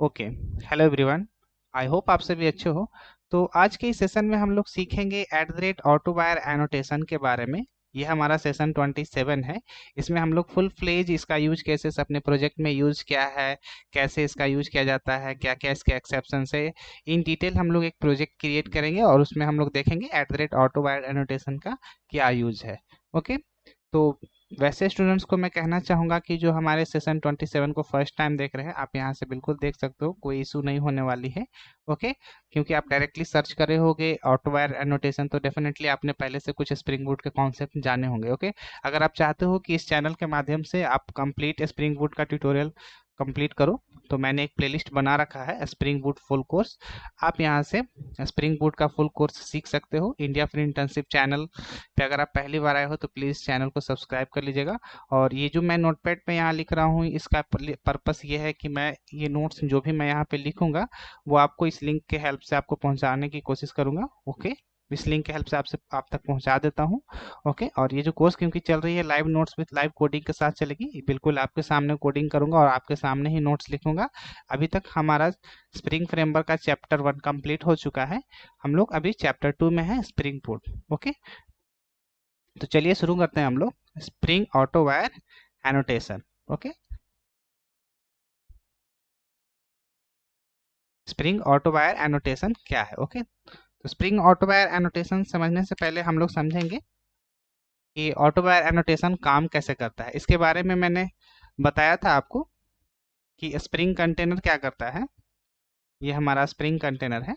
Okay. Hello everyone. I hope आप सभी अच्छे हो। तो आज के इस सेशन में हम लोग सीखेंगे @AutoWire एनोटेशन के बारे में। यह हमारा सेशन 27 है। इसमें हम लोग फुल फ्लेज इसका यूज केसेस अपने प्रोजेक्ट में यूज क्या है, कैसे इसका यूज किया जाता है, क्या क्या इसके एक्सेप्शन है, इन डिटेल हम लोग एक प्रोजेक्ट क्रिएट करेंगे और उसमें हम लोग देखेंगे @AutoWire एनोटेशन का क्या यूज है। ओके। तो वैसे स्टूडेंट्स को मैं कहना चाहूँगा कि जो हमारे सेशन 27 को फर्स्ट टाइम देख रहे हैं, आप यहाँ से बिल्कुल देख सकते हो, कोई इशू नहीं होने वाली है। ओके। क्योंकि आप डायरेक्टली सर्च करे होगे ऑटोवायर एनोटेशन, तो डेफिनेटली आपने पहले से कुछ स्प्रिंग बूट के कॉन्सेप्ट जाने होंगे। ओके। अगर आप चाहते हो कि इस चैनल के माध्यम से आप कंप्लीट स्प्रिंग बूट का ट्यूटोरियल कंप्लीट करो, तो मैंने एक प्लेलिस्ट बना रखा है स्प्रिंग बूट फुल कोर्स। आप यहाँ से स्प्रिंग बूट का फुल कोर्स सीख सकते हो। इंडिया फ्री इंटर्नशिप चैनल पे अगर आप पहली बार आए हो तो प्लीज़ चैनल को सब्सक्राइब कर लीजिएगा। और ये जो मैं नोटपैड पे यहाँ लिख रहा हूँ, इसका पर्पस ये है कि मैं ये नोट्स जो भी मैं यहाँ पे लिखूंगा वो आपको इस लिंक के हेल्प से आपको पहुँचाने की कोशिश करूँगा। ओके। इस लिंक के हेल्प से आपसे आप तक पहुंचा देता हूं। ओके। और ये जो कोर्स क्योंकि चल रही है live notes with live coding के साथ चलेगी, बिल्कुल आपके सामने कोडिंग करूंगा और आपके सामने ही नोट्स लिखूंगा। अभी तक हमारा स्प्रिंग फ्रेमवर्क का चैप्टर 1 कंप्लीट हो चुका है। हम लोग अभी चैप्टर 2 में है, स्प्रिंग बूट। ओके। तो चलिए शुरू करते हैं हम लोग spring auto wire annotation. Okay. Spring auto wire annotation क्या है? ओके। तो स्प्रिंग ऑटो वायर एनोटेशन समझने से पहले हम लोग समझेंगे कि ऑटो वायर एनोटेशन काम कैसे करता है। इसके बारे में मैंने बताया था आपको कि स्प्रिंग कंटेनर क्या करता है। ये हमारा स्प्रिंग कंटेनर है।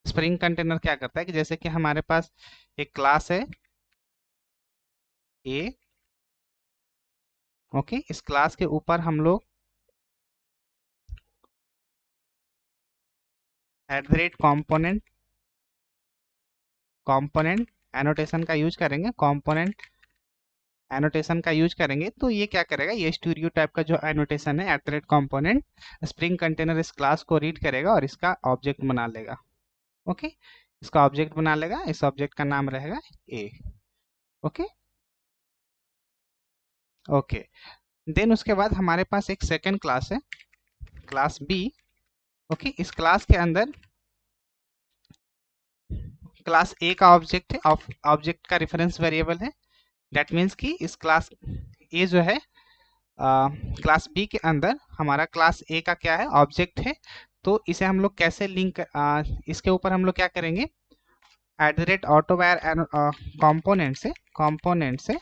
स्प्रिंग कंटेनर क्या करता है कि जैसे कि हमारे पास एक क्लास है ए। ओके। इस क्लास के ऊपर हम लोग @component कंपोनेंट एनोटेशन का यूज करेंगे। कंपोनेंट एनोटेशन का यूज करेंगे तो ये क्या करेगा, ये स्टूडियो टाइप का जो एनोटेशन है @component स्प्रिंग कंटेनर इस क्लास को रीड करेगा और इसका ऑब्जेक्ट बना लेगा। ओके। इसका ऑब्जेक्ट बना लेगा, इस ऑब्जेक्ट का नाम रहेगा ए। ओके। ओके। देन उसके बाद हमारे पास एक सेकेंड क्लास है, क्लास बी। ओके। इस क्लास के अंदर क्लास ए का ऑब्जेक्ट है, ऑब्जेक्ट का रेफरेंस वेरिएबल है। दैट मीन्स कि इस क्लास ए जो है क्लास बी के अंदर हमारा क्लास ए का क्या है, ऑब्जेक्ट है। तो इसे हम लोग कैसे लिंक, इसके ऊपर हम लोग क्या करेंगे, @AutoWire कंपोनेंट से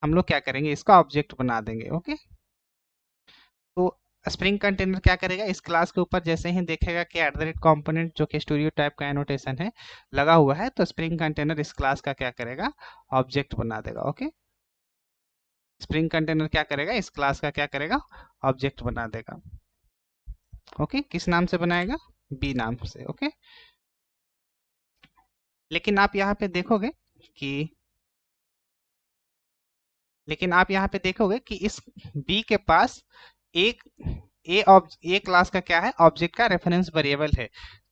हम लोग क्या करेंगे, इसका ऑब्जेक्ट बना देंगे। ओके। तो स्प्रिंग कंटेनर क्या करेगा, इस क्लास के ऊपर जैसे ही देखेगा कि @component जो कि स्टूडियो टाइप का एनोटेशन है लगा हुआ है, तो स्प्रिंग कंटेनर इस क्लास का क्या करेगा, ऑब्जेक्ट बना देगा। ओके। स्प्रिंग कंटेनर क्या करेगा, इस क्लास का क्या करेगा, ऑब्जेक्ट बना देगा। ओके। किस नाम से बनाएगा, बी नाम से। ओके। लेकिन आप यहाँ पे देखोगे कि लेकिन आप यहाँ पे देखोगे कि इस बी के पास एक ए क्लास का क्या है, ऑब्जेक्ट का रेफरेंस वेरिएबल है।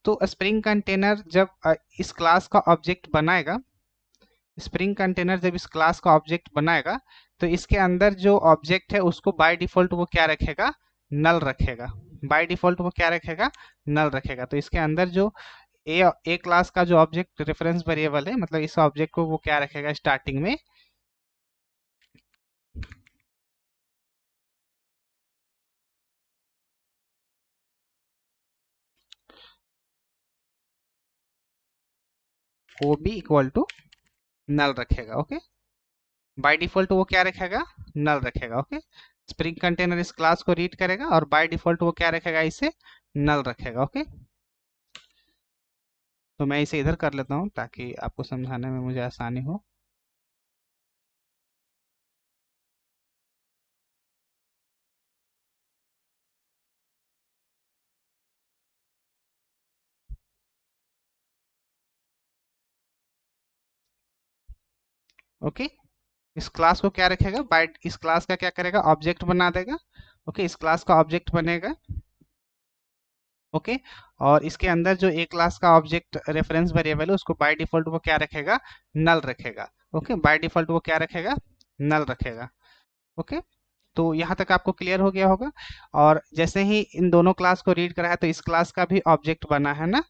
तो स्प्रिंग कंटेनर जब इस क्लास का ऑब्जेक्ट बनाएगा, स्प्रिंग कंटेनर जब इस क्लास का ऑब्जेक्ट बनाएगा, तो इसके अंदर जो ऑब्जेक्ट है उसको बाय डिफॉल्ट वो क्या रखेगा, नल रखेगा। बाय डिफॉल्ट वो क्या रखेगा, नल रखेगा। तो इसके अंदर जो ए क्लास का जो ऑब्जेक्ट रेफरेंस वेरिएबल है, मतलब इस ऑब्जेक्ट को वो क्या रखेगा, स्टार्टिंग में o b equal to null रखेगा। ओके। बाय डिफॉल्ट वो क्या रखेगा, नल रखेगा। ओके। स्प्रिंग कंटेनर इस क्लास को रीड करेगा और बाय डिफॉल्ट वो क्या रखेगा, इसे नल रखेगा। ओके। तो मैं इसे इधर कर लेता हूँ ताकि आपको समझाने में मुझे आसानी हो। ओके। इस क्लास को क्या रखेगा, बाय इस क्लास का क्या करेगा, ऑब्जेक्ट बना देगा। ओके। इस क्लास का ऑब्जेक्ट बनेगा। ओके। और इसके अंदर जो ए क्लास का ऑब्जेक्ट रेफरेंस वेरिएबल है उसको बाय डिफॉल्ट वो क्या रखेगा, नल रखेगा। ओके। बाय डिफॉल्ट वो क्या रखेगा, नल रखेगा। ओके। तो यहाँ तक आपको क्लियर हो गया होगा। और जैसे ही इन दोनों क्लास को रीड करा है तो इस क्लास का भी ऑब्जेक्ट बना है ना,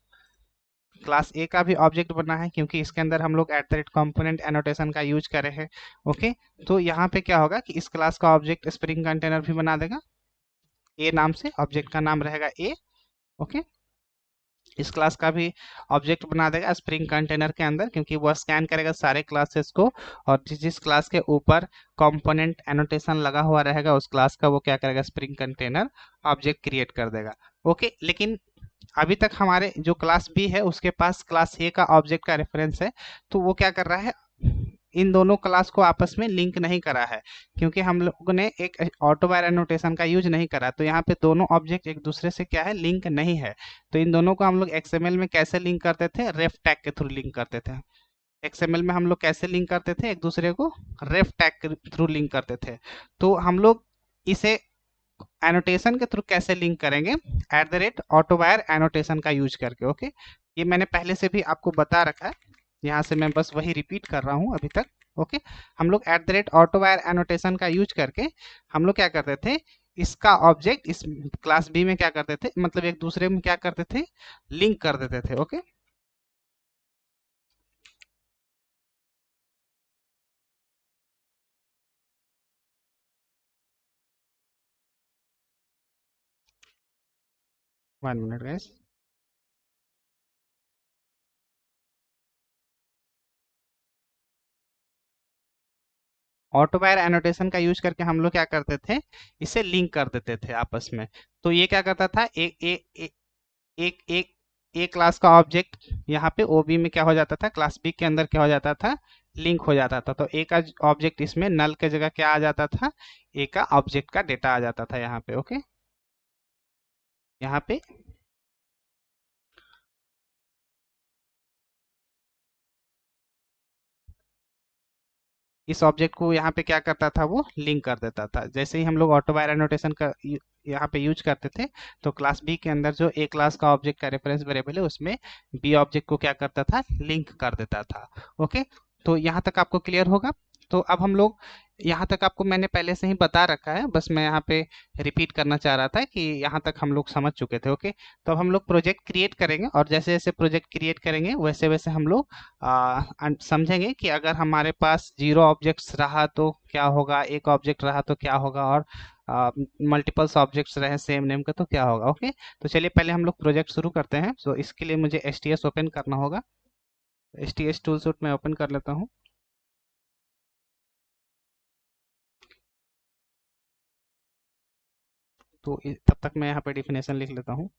क्लास ए का भी ऑब्जेक्ट बना है, क्योंकि इसके अंदर हम लोग eight the rate component annotation का यूज करे हैं। ओके, तो यहाँ पे क्या होगा कि इस क्लास का ऑब्जेक्ट स्प्रिंग कंटेनर भी बना देगा, ए नाम से, ऑब्जेक्ट का नाम रहेगा ए। ओके, इस क्लास का भी ऑब्जेक्ट बना देगा स्प्रिंग कंटेनर के अंदर, क्योंकि वह स्कैन करेगा सारे क्लासेस को, और जिस जिस क्लास के ऊपर कंपोनेंट एनोटेशन लगा हुआ रहेगा उस क्लास का वो क्या करेगा, स्प्रिंग कंटेनर ऑब्जेक्ट क्रिएट कर देगा। ओके, लेकिन अभी तक हमारे जो क्लास बी है उसके पास क्लास ए का ऑब्जेक्ट का रेफरेंस है, तो वो क्या कर रहा है, इन दोनों क्लास को आपस में लिंक नहीं करा है, क्योंकि हम लोगों ने एक ऑटो वायर एनोटेशन का यूज नहीं करा, तो यहाँ पे दोनों ऑब्जेक्ट एक दूसरे से क्या है, लिंक नहीं है। तो इन दोनों को हम लोग एक्सएमएल में कैसे लिंक करते थे, रेफ टैग के थ्रू लिंक करते थे। एक्सएमएल में हम लोग कैसे लिंक करते थे एक दूसरे को, रेफ टैग के थ्रू लिंक करते थे। तो हम लोग इसे एनोटेशन के थ्रू कैसे लिंक करेंगे, eight the rate auto wire annotation का यूज करके। ओके, ये मैंने पहले से भी आपको बता रखा है, यहाँ से मैं बस वही रिपीट कर रहा हूँ अभी तक। ओके, हम लोग eight the rate auto wire annotation का यूज करके हम लोग क्या करते थे, इसका ऑब्जेक्ट इस क्लास बी में क्या करते थे, मतलब एक दूसरे में क्या करते थे, लिंक कर देते थे। Okay, 1 minute guys. Auto wire annotation का यूज करके हम लोग क्या करते थे, इसे लिंक कर देते थे आपस में। तो ये क्या करता था, एक एक ए क्लास का ऑब्जेक्ट यहाँ पे ओबी में क्या हो जाता था, क्लास बी के अंदर क्या हो जाता था, लिंक हो जाता था। तो ए का ऑब्जेक्ट इसमें नल के जगह क्या आ जाता था, ए का ऑब्जेक्ट का डेटा आ जाता था यहाँ पे। ओके, यहाँ पे इस ऑब्जेक्ट को यहाँ पे क्या करता था, वो लिंक कर देता था। जैसे ही हम लोग ऑटो वायर एनोटेशन का यहाँ पे यूज करते थे, तो क्लास बी के अंदर जो ए क्लास का ऑब्जेक्ट का रेफरेंस वेरिएबल है उसमें बी ऑब्जेक्ट को क्या करता था, लिंक कर देता था। ओके, तो यहाँ तक आपको क्लियर होगा। तो अब हम लोग, यहाँ तक आपको मैंने पहले से ही बता रखा है, बस मैं यहाँ पे रिपीट करना चाह रहा था कि यहाँ तक हम लोग समझ चुके थे। ओके, तो अब हम लोग प्रोजेक्ट क्रिएट करेंगे, और जैसे जैसे प्रोजेक्ट क्रिएट करेंगे वैसे वैसे हम लोग समझेंगे कि अगर हमारे पास 0 ऑब्जेक्ट्स रहा तो क्या होगा, एक ऑब्जेक्ट रहा तो क्या होगा, और मल्टीपल्स ऑब्जेक्ट्स रहे सेम नेम के तो क्या होगा। ओके, तो चलिए पहले हम लोग प्रोजेक्ट शुरू करते हैं। तो इसके लिए मुझे एच टी एस ओपन करना होगा। H T S tool suit में ओपन कर लेता हूँ। तो तब तक मैं यहाँ पे डिफिनेशन लिख लेता हूँ।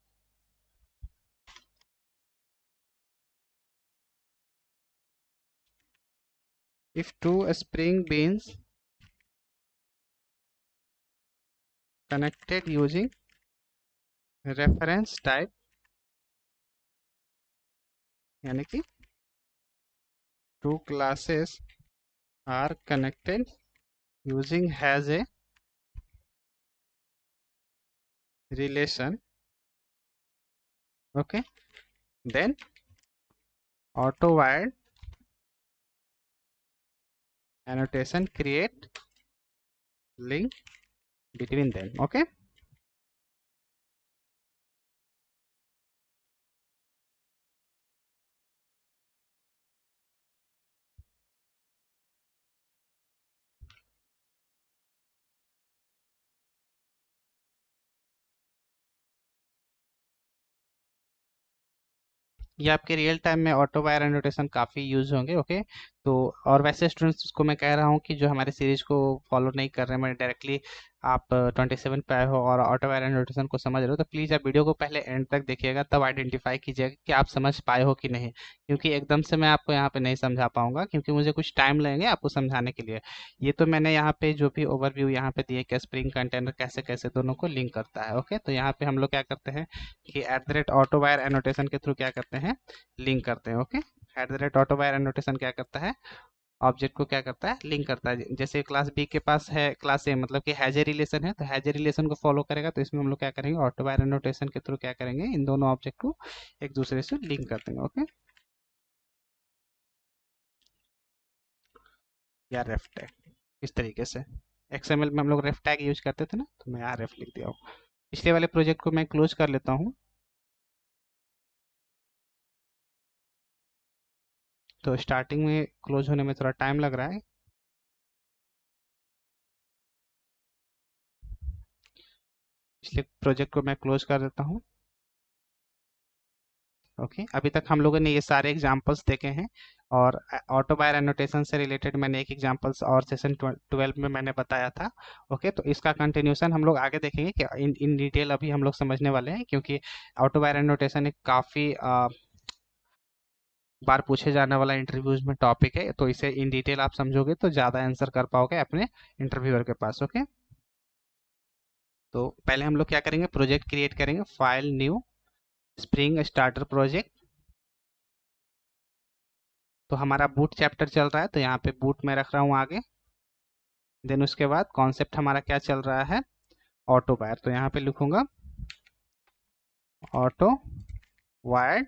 If two spring beans connected using reference type, यानी कि two classes are connected using has a relation, okay, then auto wired annotation create link between them। okay, ये आपके रियल टाइम में ऑटो वायर एनोटेशन काफ़ी use होंगे। Okay, तो और वैसे स्टूडेंट्स को मैं कह रहा हूँ कि जो हमारे सीरीज को फॉलो नहीं कर रहे हैं, मैं डायरेक्टली आप 27 पे आए हो और ऑटो वायर एनोटेशन को समझ रहे हो, तो प्लीज़ आप वीडियो को पहले एंड तक देखिएगा, तब आइडेंटिफाई कीजिएगा कि आप समझ पाए हो कि नहीं, क्योंकि एकदम से मैं आपको यहाँ पे नहीं समझा पाऊंगा, क्योंकि मुझे कुछ टाइम लगेंगे आपको समझाने के लिए। ये तो मैंने यहाँ पे जो भी ओवरव्यू यहाँ पे दिए कि स्प्रिंग कंटेनर कैसे कैसे दोनों को लिंक करता है। ओके, तो यहाँ पे हम लोग क्या करते हैं कि eight the rate auto wire annotation के थ्रू क्या करते हैं, लिंक करते हैं। Okay, eight the rate auto wire annotation क्या करता है, ऑब्जेक्ट को क्या करता है, लिंक करता है। जैसे क्लास बी के पास है क्लास ए, मतलब कि हैज ए रिलेशन है, तो हैज ए रिलेशन को फॉलो करेगा, तो इसमें हम लोग क्या करेंगे, ऑटो वायर एनोटेशन के थ्रू क्या करेंगे, इन दोनों ऑब्जेक्ट को एक दूसरे से लिंक कर देंगे। ओके, या लेफ्ट है इस तरीके से। XML में हम लोग रेफ टैग यूज करते थे ना, तो मैं यहाँ रेफ लिख दिया हूँ। पिछले वाले प्रोजेक्ट को मैं क्लोज कर लेता हूँ। तो स्टार्टिंग में क्लोज होने में थोड़ा टाइम लग रहा है, इसलिए प्रोजेक्ट को मैं क्लोज कर देता हूँ। ओके, अभी तक हम लोगों ने ये सारे एग्जांपल्स देखे हैं, और ऑटो बायर एनोटेशन से रिलेटेड मैंने एक एग्जांपल्स और सेशन 12 में मैंने बताया था। ओके, तो इसका कंटिन्यूशन हम लोग आगे देखेंगे कि इन डिटेल अभी हम लोग समझने वाले हैं, क्योंकि ऑटो बायर एनोटेशन एक काफ़ी बार पूछे जाने वाला इंटरव्यूज में टॉपिक है, तो इसे इन डिटेल आप समझोगे तो ज़्यादा आंसर कर पाओगे अपने इंटरव्यूअर के पास। ओके, तो पहले हम लोग क्या करेंगे, प्रोजेक्ट क्रिएट करेंगे, file new spring starter project. तो हमारा बूट चैप्टर चल रहा है, तो यहाँ पे बूट में रख रहा हूँ आगे। देन उसके बाद कॉन्सेप्ट हमारा क्या चल रहा है, ऑटो वायर, तो यहाँ पे लिखूंगा auto wired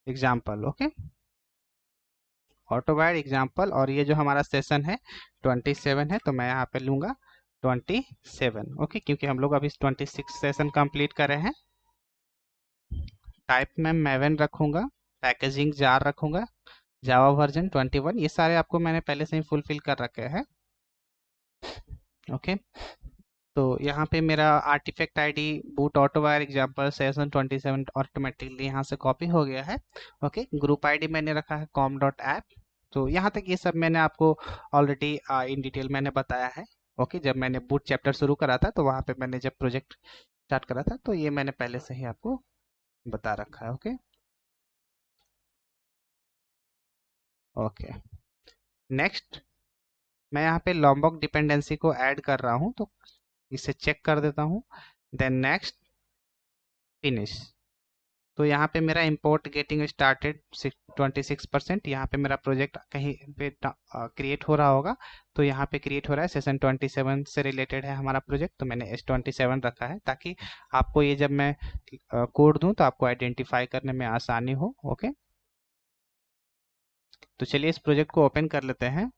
example. Okay, auto wired example, और ये जो हमारा सेशन है 27 है, तो मैं यहाँ पे लूंगा 27। ओके, क्योंकि हम लोग अभी 26 सेशन कंप्लीट कर रहे हैं। टाइप में मैवन रखूंगा, पैकेजिंग जार रखूंगा, जावा वर्जन 21, ये सारे आपको मैंने पहले से ही फुलफिल कर रखे हैं। ओके, तो यहाँ पे मेरा artifact ID boot auto wire example session 27 automatically यहाँ से कॉपी हो गया है। ओके, ग्रुप आईडी मैंने रखा है कॉम डॉट ऐप। तो यहाँ तक ये सब मैंने आपको ऑलरेडी इन डिटेल मैंने बताया है। ओके, जब मैंने बूट चैप्टर शुरू करा था, तो वहाँ पे मैंने जब प्रोजेक्ट स्टार्ट करा था, तो ये मैंने पहले से ही आपको बता रखा है। ओके ओके, नेक्स्ट मैं यहाँ पे लॉम्बॉक डिपेंडेंसी को ऐड कर रहा हूँ, तो इसे चेक कर देता हूँ। Then next finish. तो यहाँ पे मेरा इंपोर्ट गेटिंग स्टार्टेड 26%, यहाँ पे मेरा प्रोजेक्ट कहीं पे क्रिएट हो रहा होगा, तो यहाँ पे क्रिएट हो रहा है, सेशन 27 से रिलेटेड है हमारा प्रोजेक्ट, तो मैंने S27 रखा है, ताकि आपको ये जब मैं कोड दूं तो आपको आइडेंटिफाई करने में आसानी हो। ओके, तो चलिए इस प्रोजेक्ट को ओपन कर लेते हैं।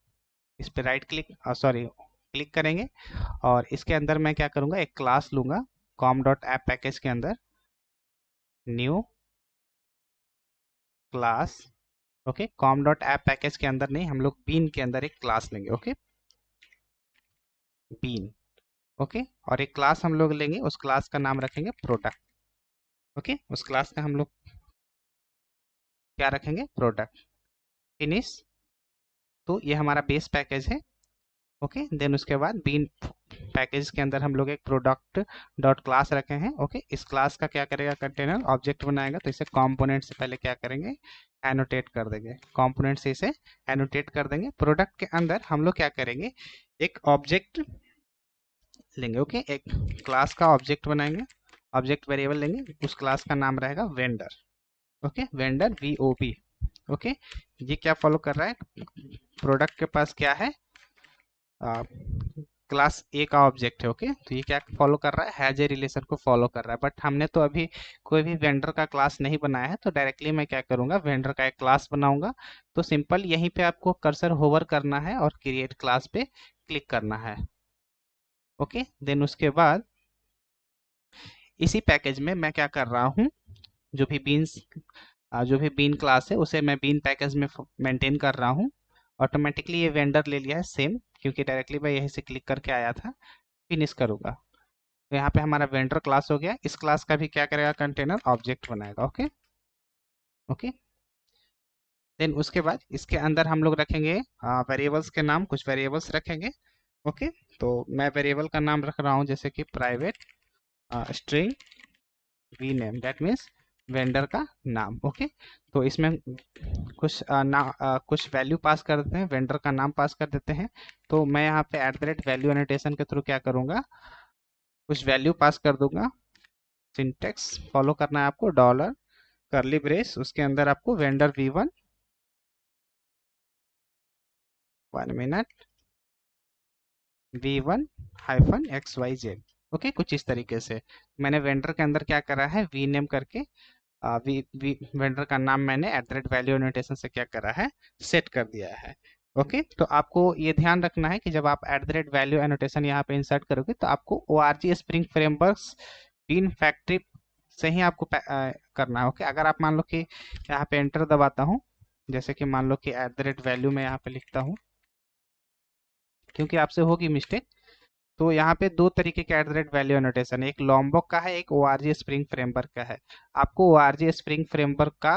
इस पे राइट क्लिक सॉरी क्लिक करेंगे, और इसके अंदर मैं क्या करूँगा, एक क्लास लूँगा कॉम डॉट ऐप पैकेज के अंदर, new class. Okay, com dot app package के अंदर नहीं, हम लोग बीन के अंदर एक क्लास लेंगे। Okay, been. ओके, और एक क्लास हम लोग लेंगे, उस क्लास का नाम रखेंगे प्रोडक्ट। ओके, उस क्लास का हम लोग क्या रखेंगे, प्रोडक्ट। फिनिश। तो ये हमारा बेस पैकेज है। ओके, देन उसके बाद बीन पैकेज के अंदर हम लोग एक प्रोडक्ट डॉट क्लास रखे हैं। ओके, इस क्लास का क्या करेगा, कंटेनर ऑब्जेक्ट बनाएगा, तो इसे कंपोनेंट से पहले क्या करेंगे, एनोटेट कर देंगे, कंपोनेंट से इसे एनोटेट कर देंगे। प्रोडक्ट के अंदर हम लोग क्या करेंगे, एक ऑब्जेक्ट लेंगे। ओके, एक क्लास का ऑब्जेक्ट बनाएंगे, ऑब्जेक्ट वेरिएबल लेंगे, उस क्लास का नाम रहेगा vendor. Okay, vendor VOP। Okay, ये क्या फॉलो कर रहा है, प्रोडक्ट के पास क्या है, क्लास ए का ऑब्जेक्ट है। ओके, तो ये क्या फॉलो कर रहा है, हैज ए रिलेशन को फॉलो कर रहा है, बट हमने तो अभी कोई भी वेंडर का क्लास नहीं बनाया है, तो डायरेक्टली मैं क्या करूंगा, वेंडर का एक क्लास बनाऊंगा। तो सिंपल यहीं पे आपको कर्सर होवर करना है और क्रिएट क्लास पे क्लिक करना है। ओके, देन उसके बाद इसी पैकेज में मैं क्या कर रहा हूँ, जो भी बीन्स जो भी बीन क्लास है उसे मैं बीन पैकेज में मेंटेन कर रहा हूँ। ऑटोमेटिकली ये वेंडर ले लिया है सेम, क्योंकि डायरेक्टली मैं यहीं से क्लिक करके आया था। फिनिश करूँगा, तो यहाँ पे हमारा वेंडर क्लास हो गया। इस क्लास का भी क्या करेगा, कंटेनर ऑब्जेक्ट बनाएगा। ओके ओके, देन उसके बाद इसके अंदर हम लोग रखेंगे वेरिएबल्स के नाम, कुछ वेरिएबल्स रखेंगे। ओके, तो मैं वेरिएबल का नाम रख रहा हूँ जैसे कि private string v name, that means vendor का नाम। ओके, तो इसमें कुछ वैल्यू पास कर देते हैं, वेंडर का नाम पास कर देते हैं। तो मैं यहाँ पे @वैल्यू एनोटेशन के थ्रू क्या करूँगा, कुछ वैल्यू पास कर दूंगा। सिंटेक्स फॉलो करना है आपको, डॉलर करली ब्रेस, उसके अंदर आपको vendor V1, 1 minute, V1 -XYZ। Okay, कुछ इस तरीके से मैंने वेंडर के अंदर क्या करा है, वी नेम करके वेंडर का नाम मैंने @वैल्यू एनोटेशन से क्या करा है, सेट कर दिया है। ओके, तो आपको ये ध्यान रखना है कि जब आप at the rate value annotation यहाँ पे इंसर्ट करोगे तो आपको ORG spring frameworks bean factory से ही आपको करना है। ओके, अगर आप मान लो कि यहाँ पे एंटर दबाता हूँ, जैसे कि मान लो कि एट द रेट वैल्यू में यहाँ पे लिखता हूँ, क्योंकि आपसे होगी मिस्टेक, तो यहाँ पे दो तरीके के eight the rate value annotation, एक लॉम्बॉक का है, एक ORG स्प्रिंग फ्रेमवर्क का है। आपको ORG स्प्रिंग फ्रेमवर्क का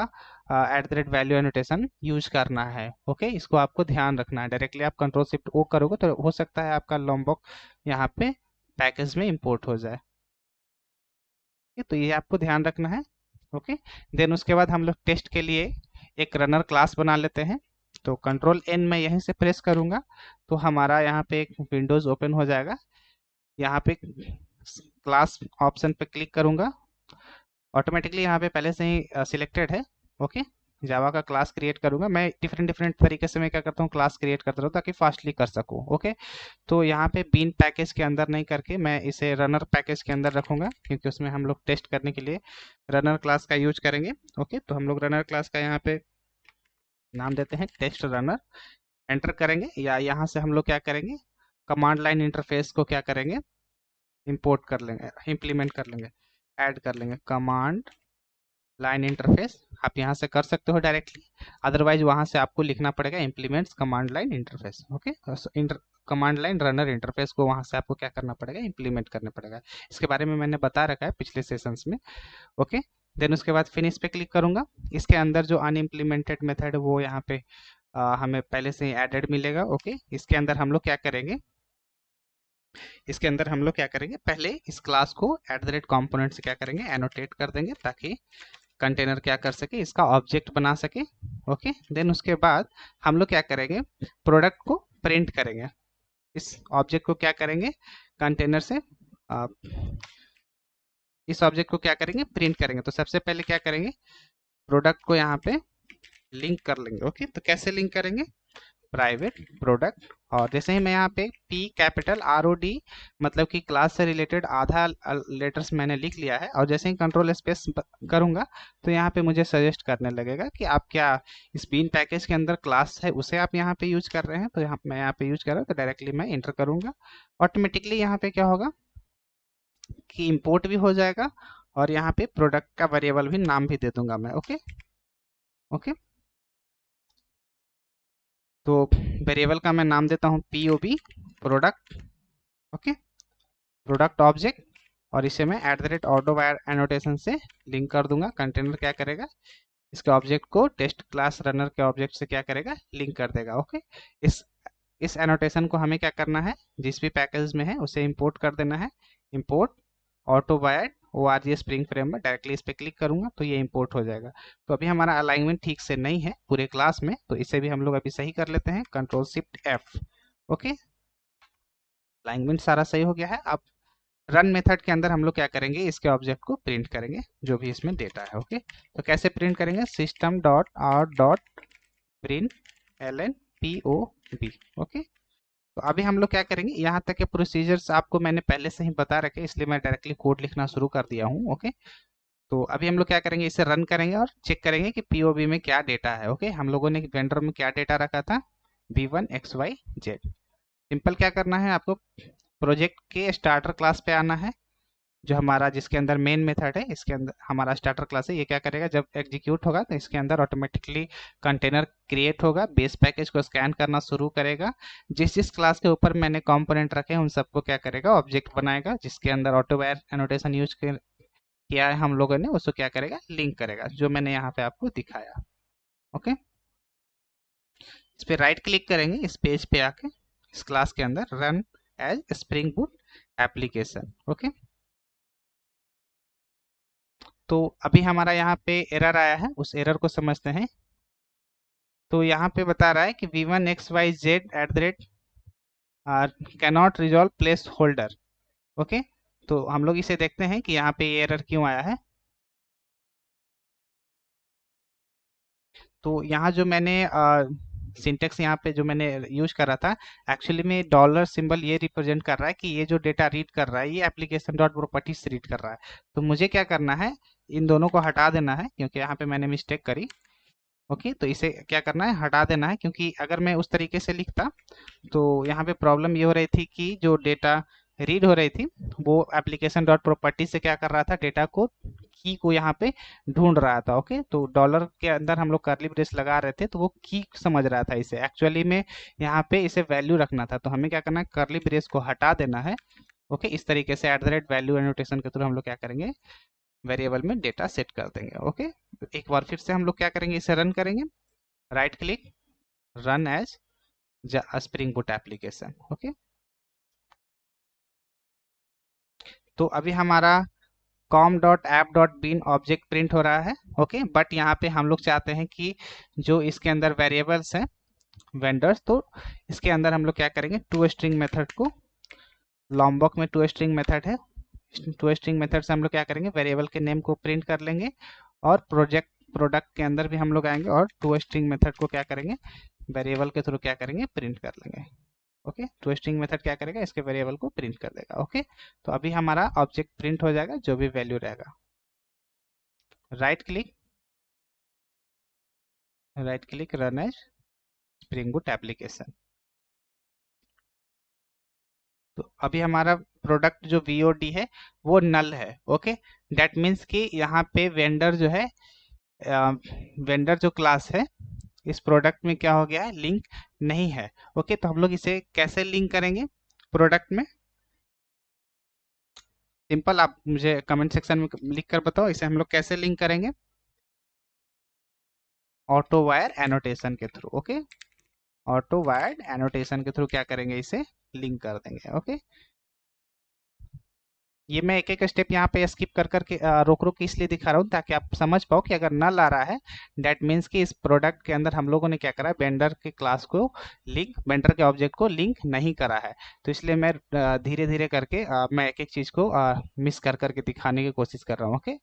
eight the rate value annotation use करना है। ओके, इसको आपको ध्यान रखना है। डायरेक्टली आप कंट्रोल शिफ्ट O करोगे तो हो सकता है आपका लॉम्बॉक यहाँ पे पैकेज में इंपोर्ट हो जाए। तो ये आपको ध्यान रखना है। ओके, देन उसके बाद हम लोग टेस्ट के लिए एक रनर क्लास बना लेते हैं। तो कंट्रोल N मैं यहीं से प्रेस करूंगा तो हमारा यहाँ पे एक विंडोज ओपन हो जाएगा। यहाँ पे क्लास ऑप्शन पे क्लिक करूंगा, ऑटोमेटिकली यहाँ पे पहले से ही सिलेक्टेड है। ओके, जावा का क्लास क्रिएट करूंगा मैं। डिफरेंट डिफरेंट तरीके से मैं क्या करता हूँ, क्लास क्रिएट करता रहूँ ताकि फास्टली कर सकूँ। ओके, तो यहाँ पे बीन पैकेज के अंदर नहीं करके मैं इसे रनर पैकेज के अंदर रखूंगा, क्योंकि उसमें हम लोग टेस्ट करने के लिए रनर क्लास का यूज करेंगे। ओके, तो हम लोग रनर क्लास का यहाँ पे नाम देते हैं टेस्ट रनर, एंटर करेंगे। या यहाँ से हम लोग क्या करेंगे, कमांड लाइन इंटरफेस को क्या करेंगे, इंपोर्ट कर लेंगे, इम्प्लीमेंट कर लेंगे, ऐड कर लेंगे। कमांड लाइन इंटरफेस आप यहाँ से कर सकते हो डायरेक्टली, अदरवाइज वहाँ से आपको लिखना पड़ेगा implements command line interface. Okay, command line runner interface को वहाँ से आपको क्या करना पड़ेगा, इम्प्लीमेंट करना पड़ेगा। इसके बारे में मैंने बता रखा है पिछले सेशंस में। ओके, देन उसके बाद फिनिश पे क्लिक करूंगा। इसके अंदर जो अनइम्प्लीमेंटेड मेथड है वो यहाँ पे हमें पहले से ही एडेड मिलेगा। ओके, इसके अंदर हम लोग क्या करेंगे, इसके अंदर हम लोग क्या करेंगे, पहले इस क्लास को एट द रेट कॉम्पोनेंट से क्या करेंगे, एनोटेट कर देंगे ताकि कंटेनर क्या कर सके, इसका ऑब्जेक्ट बना सके। ओके, देन उसके बाद हम लोग क्या करेंगे, प्रोडक्ट को प्रिंट करेंगे। इस ऑब्जेक्ट को क्या करेंगे, कंटेनर से इस ऑब्जेक्ट को क्या करेंगे, प्रिंट करेंगे। तो सबसे पहले क्या करेंगे, प्रोडक्ट को यहाँ पे लिंक कर लेंगे। ओके, तो कैसे लिंक करेंगे, प्राइवेट प्रोडक्ट, और जैसे ही मैं यहाँ पे P कैपिटल ROD मतलब कि क्लास से रिलेटेड आधा लेटर्स मैंने लिख लिया है, और जैसे ही कंट्रोल स्पेस करूंगा तो यहाँ पे मुझे सजेस्ट करने लगेगा कि आप क्या इस बीन पैकेज के अंदर क्लास है उसे आप यहाँ पे यूज कर रहे हैं। तो मैं यहाँ पे यूज कर रहा हूँ, तो डायरेक्टली मैं इंटर करूंगा। ऑटोमेटिकली यहाँ पे क्या होगा कि इंपोर्ट भी हो जाएगा, और यहाँ पे प्रोडक्ट का वेरिएबल भी नाम भी दे दूंगा मैं। ओके ओके, तो वेरिएबल का मैं नाम देता हूँ POB product. Okay, product object, और इसे मैं eight the rate auto wire annotation से लिंक कर दूंगा। कंटेनर क्या करेगा, इसके ऑब्जेक्ट को टेस्ट क्लास रनर के ऑब्जेक्ट से क्या करेगा, लिंक कर देगा। ओके, इस इस एनोटेशन को हमें क्या करना है, जिस भी पैकेज में है उसे इंपोर्ट कर देना है। Import auto wire ORG spring frame में डायरेक्टली इस पर क्लिक करूंगा तो ये इंपोर्ट हो जाएगा। तो अभी हमारा अलाइनमेंट ठीक से नहीं है पूरे क्लास में, तो इसे भी हम लोग अभी सही कर लेते हैं, control shift F। Okay, alignment सारा सही हो गया है। अब रन मेथड के अंदर हम लोग क्या करेंगे, इसके ऑब्जेक्ट को प्रिंट करेंगे जो भी इसमें डेटा है। ओके, तो कैसे प्रिंट करेंगे, system dot out dot print ln POB। Okay, तो अभी हम लोग क्या करेंगे, यहाँ तक के प्रोसीजर्स आपको मैंने पहले से ही बता रखे, इसलिए मैं डायरेक्टली कोड लिखना शुरू कर दिया हूँ। ओके, तो अभी हम लोग क्या करेंगे, इसे रन करेंगे और चेक करेंगे कि POB में क्या डेटा है। ओके, हम लोगों ने वेंडर में क्या डेटा रखा था, V1XYZ। सिंपल क्या करना है, आपको प्रोजेक्ट के स्टार्टर क्लास पे आना है, जो हमारा जिसके अंदर मेन मेथड है, इसके अंदर हमारा स्टार्टर क्लास है। ये क्या करेगा, जब एग्जीक्यूट होगा तो इसके अंदर ऑटोमेटिकली कंटेनर क्रिएट होगा, बेस पैकेज को स्कैन करना शुरू करेगा। जिस जिस क्लास के ऊपर मैंने कंपोनेंट रखे हैं उन सबको क्या करेगा, ऑब्जेक्ट बनाएगा, जिसके अंदर ऑटो वायर एनोटेशन यूज किया है हम लोगों ने, उसको क्या करेगा, लिंक करेगा, जो मैंने यहाँ पे आपको दिखाया। ओके, इस पे राइट क्लिक करेंगे, इस पेज पे आके इस क्लास के अंदर run as spring boot application. Okay, तो अभी हमारा यहाँ पे एरर आया है, उस एरर को समझते हैं। तो यहाँ पे बता रहा है कि V1XYZ eight the rate cannot resolve place holder. Okay, तो हम लोग इसे देखते हैं कि यहाँ पे ये एरर क्यों आया है। तो यहाँ जो मैंने सिंटेक्स यहाँ पे जो मैंने यूज करा था, एक्चुअली में डॉलर सिंबल ये रिप्रेजेंट कर रहा है कि ये जो डेटा रीड कर रहा है ये एप्लीकेशन डॉट प्रॉपर्टीज से रीड कर रहा है। तो मुझे क्या करना है, इन दोनों को हटा देना है, क्योंकि यहाँ पे मैंने मिस्टेक करी। ओके, तो इसे क्या करना है, हटा देना है, क्योंकि अगर मैं उस तरीके से लिखता तो यहाँ पे प्रॉब्लम ये हो रही थी कि जो डेटा रीड हो रही थी वो एप्लीकेशन डॉट प्रॉपर्टी से क्या कर रहा था, डेटा को की को यहाँ पे ढूंढ रहा था। ओके, तो डॉलर के अंदर हम लोग करली ब्रेस लगा रहे थे तो वो की समझ रहा था इसे, एक्चुअली में यहाँ पे इसे वैल्यू रखना था। तो हमें क्या करना है, करली ब्रेस को हटा देना है। ओके, इस तरीके से @वैल्यू एनोटेशन के थ्रू हम लोग क्या करेंगे, वेरिएबल में डेटा सेट कर देंगे। ओके, तो एक बार फिर से हम लोग क्या करेंगे, इसे रन करेंगे, right click, run as spring boot application. Okay, तो अभी हमारा com.app.bin ऑब्जेक्ट प्रिंट हो रहा है। ओके, बट यहाँ पे हम लोग चाहते हैं कि जो इसके अंदर वेरिएबल्स हैं वेंडर्स, तो इसके अंदर हम लोग क्या करेंगे, टू स्ट्रिंग मेथड को, लॉम्बॉक में टू स्ट्रिंग मेथड है, टू स्ट्रिंग मेथड से हम लोग क्या करेंगे, वेरिएबल के नेम को प्रिंट कर लेंगे, और प्रोडक्ट के अंदर भी हम लोग आएंगे और टू स्ट्रिंग मेथड को क्या करेंगे, वेरिएबल के थ्रू क्या करेंगे, प्रिंट कर लेंगे। ओके, टू स्ट्रिंग मेथड क्या करेगा, इसके वेरिएबल को प्रिंट कर देगा। ओके, तो अभी हमारा ऑब्जेक्ट प्रिंट हो जाएगा जो भी वैल्यू रहेगा। Right click, run as spring boot application. तो अभी हमारा प्रोडक्ट जो वीओडी है वो नल है। ओके, दैट मीन्स कि यहाँ पे वेंडर जो है, वेंडर जो क्लास है इस प्रोडक्ट में क्या हो गया है, लिंक नहीं है। ओके, तो हम लोग इसे कैसे लिंक करेंगे प्रोडक्ट में, सिंपल, आप मुझे कमेंट सेक्शन में लिख कर बताओ इसे हम लोग कैसे लिंक करेंगे, ऑटो वायर एनोटेशन के through. Okay, auto wire annotation के थ्रू क्या करेंगे, इसे लिंक कर देंगे। ओके, ये मैं एक एक स्टेप यहाँ पे स्किप कर करके रोक रोक के इसलिए दिखा रहा हूँ ताकि आप समझ पाओ कि अगर नल आ रहा है दैट मीन्स कि इस प्रोडक्ट के अंदर हम लोगों ने क्या करा है, वेंडर के क्लास को लिंक, वेंडर के ऑब्जेक्ट को लिंक नहीं करा है। तो इसलिए मैं धीरे धीरे करके मैं एक एक चीज को मिस कर करके दिखाने की कोशिश कर रहा हूँ। ओके,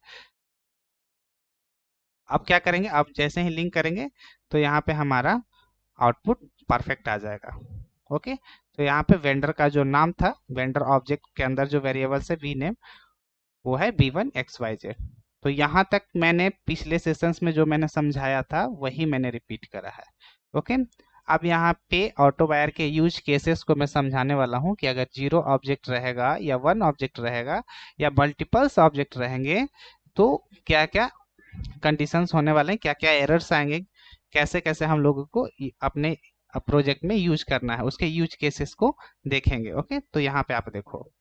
अब क्या करेंगे, अब जैसे ही लिंक करेंगे तो यहाँ पे हमारा आउटपुट परफेक्ट आ जाएगा। ओके, तो यहाँ पे वेंडर का जो नाम था, वेंडर ऑब्जेक्ट के अंदर जो वेरिएबल है वी नेम, वो है B1XYZ। तो यहाँ तक मैंने पिछले सेशंस में जो मैंने समझाया था वही मैंने रिपीट करा है। ओके, अब यहाँ पे ऑटो वायर के यूज केसेस को मैं समझाने वाला हूँ कि अगर 0 ऑब्जेक्ट रहेगा या 1 ऑब्जेक्ट रहेगा या मल्टीपल्स ऑब्जेक्ट रहेंगे तो क्या क्या कंडीशंस होने वाले हैं, क्या क्या एरर्स आएंगे, कैसे कैसे हम लोगों को अपने प्रोजेक्ट में यूज करना है, उसके यूज केसेस को देखेंगे। ओके, तो यहाँ पे आप देखो,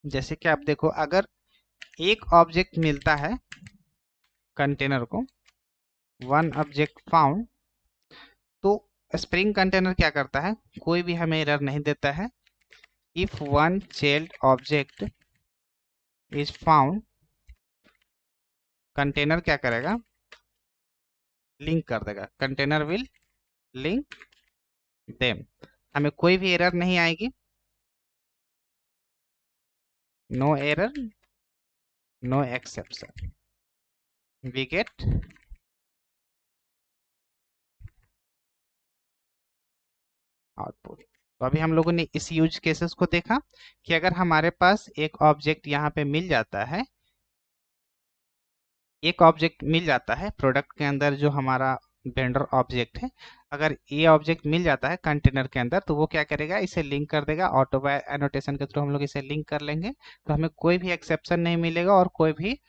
जैसे कि आप देखो, अगर एक ऑब्जेक्ट मिलता है कंटेनर को, वन ऑब्जेक्ट फाउंड, तो स्प्रिंग कंटेनर क्या करता है, कोई भी हमें एरर नहीं देता है। If one child object is found, container क्या करेगा, लिंक कर देगा, कंटेनर विल लिंक देम, हमें कोई भी एरर नहीं आएगी, no error, no exception, we get output. तो अभी हम लोगों ने इस यूज केसेस को देखा कि अगर हमारे पास एक ऑब्जेक्ट यहाँ पे मिल जाता है, एक ऑब्जेक्ट मिल जाता है प्रोडक्ट के अंदर जो हमारा वेंडर ऑब्जेक्ट है, अगर ये ऑब्जेक्ट मिल जाता है कंटेनर के अंदर तो वो क्या करेगा, इसे लिंक कर देगा, ऑटो बाय एनोटेशन के थ्रू हम लोग इसे लिंक कर लेंगे, तो हमें कोई भी एक्सेप्शन नहीं मिलेगा और कोई भी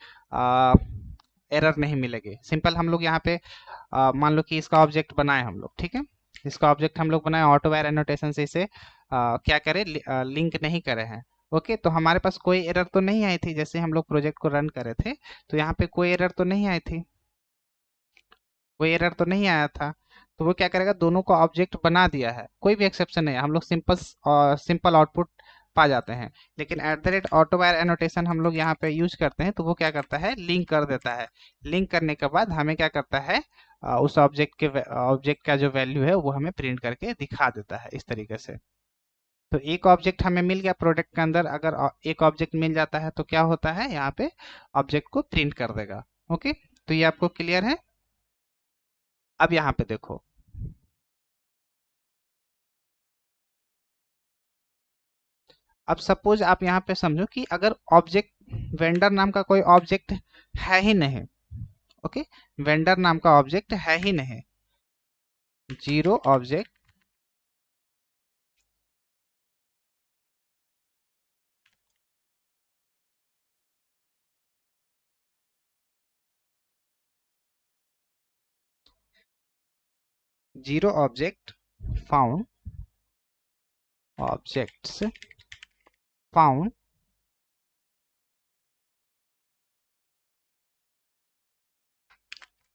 एरर नहीं मिलेगी। सिंपल, हम लोग यहाँ पे मान लो कि इसका ऑब्जेक्ट बनाए हम लोग, ठीक है, इसका ऑब्जेक्ट हम लोग बनाए, ऑटो वायर एनोटेशन से इसे क्या करें, लिंक नहीं करे हैं। ओके, तो हमारे पास कोई एरर तो नहीं आई थी, जैसे हम लोग प्रोजेक्ट को रन करे थे तो यहाँ पे कोई एरर तो नहीं आई थी, कोई एरर तो नहीं आया था। तो वो क्या करेगा, दोनों को ऑब्जेक्ट बना दिया है, कोई भी एक्सेप्शन नहीं है, हम लोग सिंपल आउटपुट पा जाते हैं। लेकिन ऑटो वायर एनोटेशन हम लोग यहाँ पे यूज करते हैं तो वो क्या करता है, लिंक कर देता है, लिंक करने के बाद हमें क्या करता है, उस ऑब्जेक्ट का जो वैल्यू है वो हमें प्रिंट करके दिखा देता है इस तरीके से। तो एक ऑब्जेक्ट हमें मिल गया प्रोडक्ट के अंदर, अगर एक ऑब्जेक्ट मिल जाता है तो क्या होता है, यहाँ पे ऑब्जेक्ट को प्रिंट कर देगा। ओके, तो ये आपको क्लियर है। अब यहाँ पे देखो, अब सपोज आप यहाँ पे समझो कि अगर ऑब्जेक्ट वेंडर नाम का कोई ऑब्जेक्ट है ही नहीं, ओके, वेंडर नाम का ऑब्जेक्ट है ही नहीं, zero object, zero object found, objects found,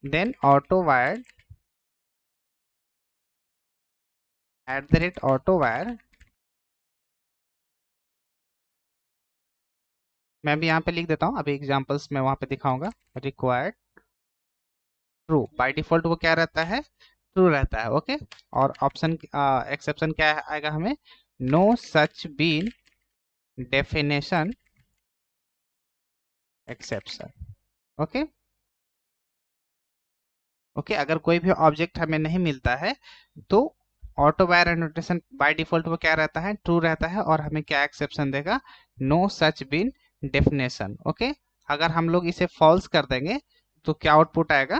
then auto wire at the rate auto wire, मैं भी यहाँ पे लिख देता हूँ, अभी एग्जांपल्स मैं वहां पे दिखाऊंगा, रिक्वायर्ड ट्रू, बाय डिफॉल्ट वो क्या रहता है, ट्रू रहता है, ओके। और ऑप्शन एक्सेप्शन क्या आएगा हमें, no such bean definition exception, okay. Okay, अगर कोई भी ऑब्जेक्ट हमें नहीं मिलता है तो auto wire annotation by default वो क्या रहता है, ट्रू रहता है, और हमें क्या एक्सेप्शन देगा, no such bean definition, okay. अगर हम लोग इसे फॉल्स कर देंगे तो क्या आउटपुट आएगा,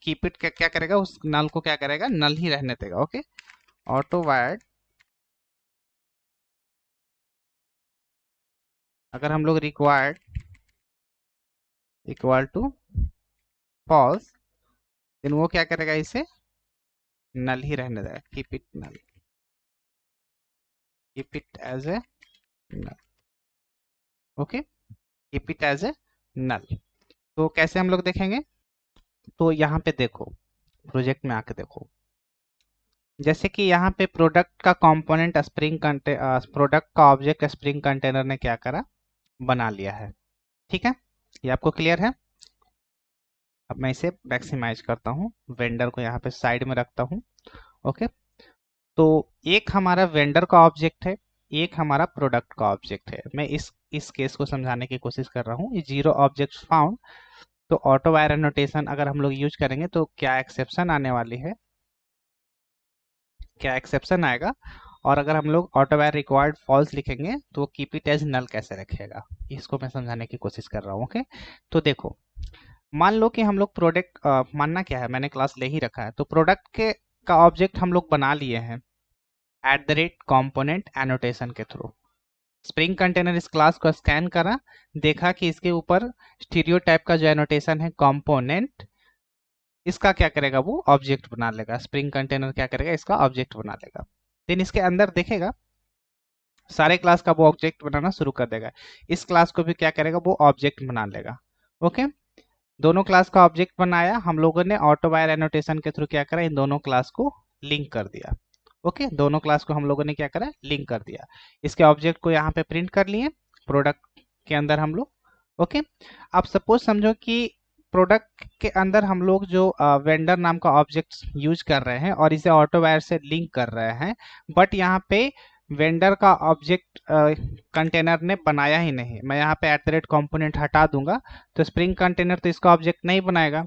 कीप इट क्या करेगा, उस नल को क्या करेगा, नल ही रहने देगा, ओके। ऑटो वायर, अगर हम लोग required equal to false, then वो क्या करेगा, इसे नल ही रहने देगा, keep it null, keep it as a null, okay, keep it as a null. तो कैसे हम लोग देखेंगे, तो यहाँ पे देखो, प्रोजेक्ट में आके देखो, जैसे कि यहाँ पे प्रोडक्ट का कंपोनेंट स्प्रिंग प्रोडक्ट का ऑब्जेक्ट स्प्रिंग कंटेनर ने क्या करा, बना लिया है, ठीक है, ये आपको क्लियर है। अब मैं इसे मैक्सिमाइज करता हूँ, वेंडर को यहाँ पे साइड में रखता हूँ, ओके। तो एक हमारा वेंडर का ऑब्जेक्ट है, एक हमारा प्रोडक्ट का ऑब्जेक्ट है, मैं इस केस को समझाने की कोशिश कर रहा हूँ, ये जीरो ऑब्जेक्ट फाउंड, तो ऑटो वायर एनोटेशन अगर हम लोग यूज करेंगे तो क्या एक्सेप्शन आने वाली है, क्या एक्सेप्शन आएगा, और अगर हम लोग ऑटो वायर रिक्वायर्ड फॉल्स लिखेंगे तो कीप इट एज नल कैसे रखेगा, इसको मैं समझाने की कोशिश कर रहा हूँ, ओके। तो देखो, मान लो कि हम लोग प्रोडक्ट, मानना क्या है, मैंने क्लास ले ही रखा है, तो प्रोडक्ट के का ऑब्जेक्ट हम लोग बना लिए हैं eight the rate component annotation के थ्रू, स्प्रिंग कंटेनर इस क्लास को स्कैन करा, देखा कि इसके ऊपर स्टीरियो टाइप का जो एनोटेशन है कंपोनेंट, इसका क्या करेगा, वो ऑब्जेक्ट बना लेगा, स्प्रिंग कंटेनर क्या करेगा, इसका ऑब्जेक्ट बना लेगा, देन इसके अंदर देखेगा सारे क्लास का वो ऑब्जेक्ट बनाना शुरू कर देगा, इस क्लास को भी क्या करेगा, वो ऑब्जेक्ट बना लेगा, ओके। दोनों क्लास का ऑब्जेक्ट बनाया, हम लोगों ने ऑटो वायर एनोटेशन के थ्रू क्या करा, इन दोनों क्लास को लिंक कर दिया, ओके, दोनों क्लास को हम लोगों ने क्या करा, लिंक कर दिया, इसके ऑब्जेक्ट को यहाँ पे प्रिंट कर लिए प्रोडक्ट के अंदर हम लोग, ओके। अब सपोज समझो कि प्रोडक्ट के अंदर हम लोग जो वेंडर नाम का ऑब्जेक्ट यूज कर रहे हैं और इसे ऑटो वायर से लिंक कर रहे हैं, बट यहाँ पे वेंडर का ऑब्जेक्ट कंटेनर ने बनाया ही नहीं, मैं यहाँ पे एट द रेट कॉम्पोनेंट हटा दूंगा तो स्प्रिंग कंटेनर तो इसका ऑब्जेक्ट नहीं बनाएगा,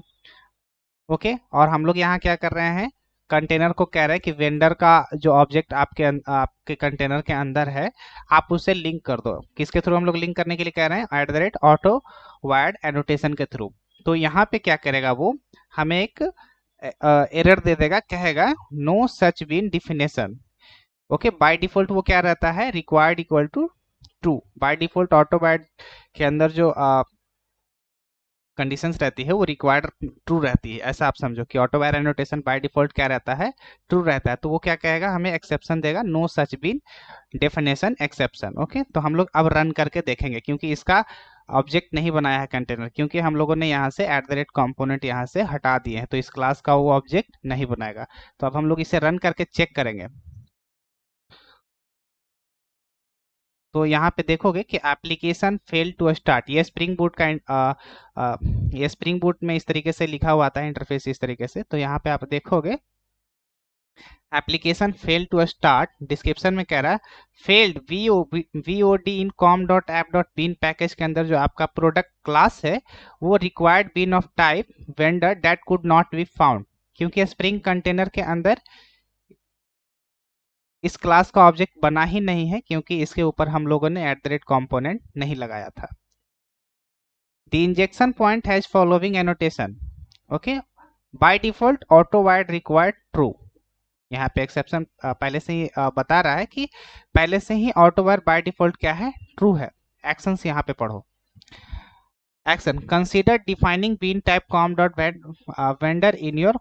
ओके। और हम लोग यहाँ क्या कर रहे हैं, कंटेनर को कह रहे हैं कि वेंडर का जो ऑब्जेक्ट आपके कंटेनर के अंदर है, आप उसे लिंक कर दो, किसके थ्रू हम लोग लिंक करने के लिए कह रहे हैं, eight the rate auto wired annotation के थ्रू। तो यहाँ पे क्या करेगा, वो हमें एक एरर दे देगा, कहेगा no such bean definition, okay. By default वो क्या रहता है, required equal to true, by default auto wired के अंदर जो कंडीशंस रहती है वो रिक्वायर्ड ट्रू रहती है, ऐसा आप समझो कि auto wire annotation by default क्या रहता है, ट्रू रहता है, तो वो क्या कहेगा, हमें एक्सेप्शन देगा, no such bean definition exception, okay. तो हम लोग अब रन करके देखेंगे, क्योंकि इसका ऑब्जेक्ट नहीं बनाया है कंटेनर, क्योंकि हम लोगों ने यहाँ से एट द रेट कॉम्पोनेंट यहाँ से हटा दिए हैं, तो इस क्लास का वो ऑब्जेक्ट नहीं बनाएगा। तो अब हम लोग इसे रन करके चेक करेंगे, तो यहाँ पे देखोगे कि एप्लीकेशन फेल टू स्टार्ट, ये स्प्रिंग बूट का ये स्प्रिंग बूट में इस तरीके से लिखा हुआ आता है इंटरफेस इस तरीके से, तो यहाँ पे आप देखोगे application fail to start, description में कह रहा है failed VOD in com dot app dot bean package के अंदर जो आपका प्रोडक्ट क्लास है वो required bean of type vendor that could not be found, क्योंकि स्प्रिंग कंटेनर के अंदर इस क्लास का ऑब्जेक्ट बना ही नहीं है, क्योंकि इसके ऊपर हम लोगों ने @कंपोनेंट नहीं लगाया था। The injection point has following annotation. Okay, by default auto wired required true. यहाँ पे एक्सेप्शन पहले से ही बता रहा है कि पहले से ही ऑटो वायर बाय डिफॉल्ट क्या है, ट्रू है। एक्शंस यहाँ पे पढ़ो। Action, consider defining bean type com dot vendor in your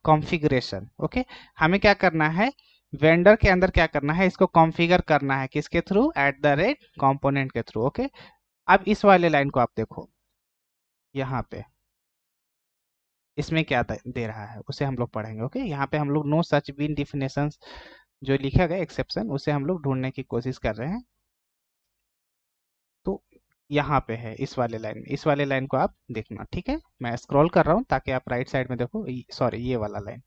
configuration. Okay, हमें क्या करना है, वेंडर के अंदर क्या करना है, इसको कॉन्फ़िगर करना है किसके थ्रू, कंपोनेंट के थ्रू। ओके, अब इस वाले लाइन को आप देखो, यहाँ पे इसमें क्या दे रहा है उसे हम लोग पढ़ेंगे। ओके, यहाँ पे हम लोग नो सच बीन डिफिनेशंस जो लिखा गया एक्सेप्शन, उसे हम लोग ढूंढने की कोशिश कर रहे हैं। तो यहाँ पे है इस वाले लाइन, इस वाले लाइन को आप देखना। ठीक है, मैं स्क्रॉल कर रहा हूँ ताकि आप राइट साइड में देखो, सॉरी ये वाला लाइन।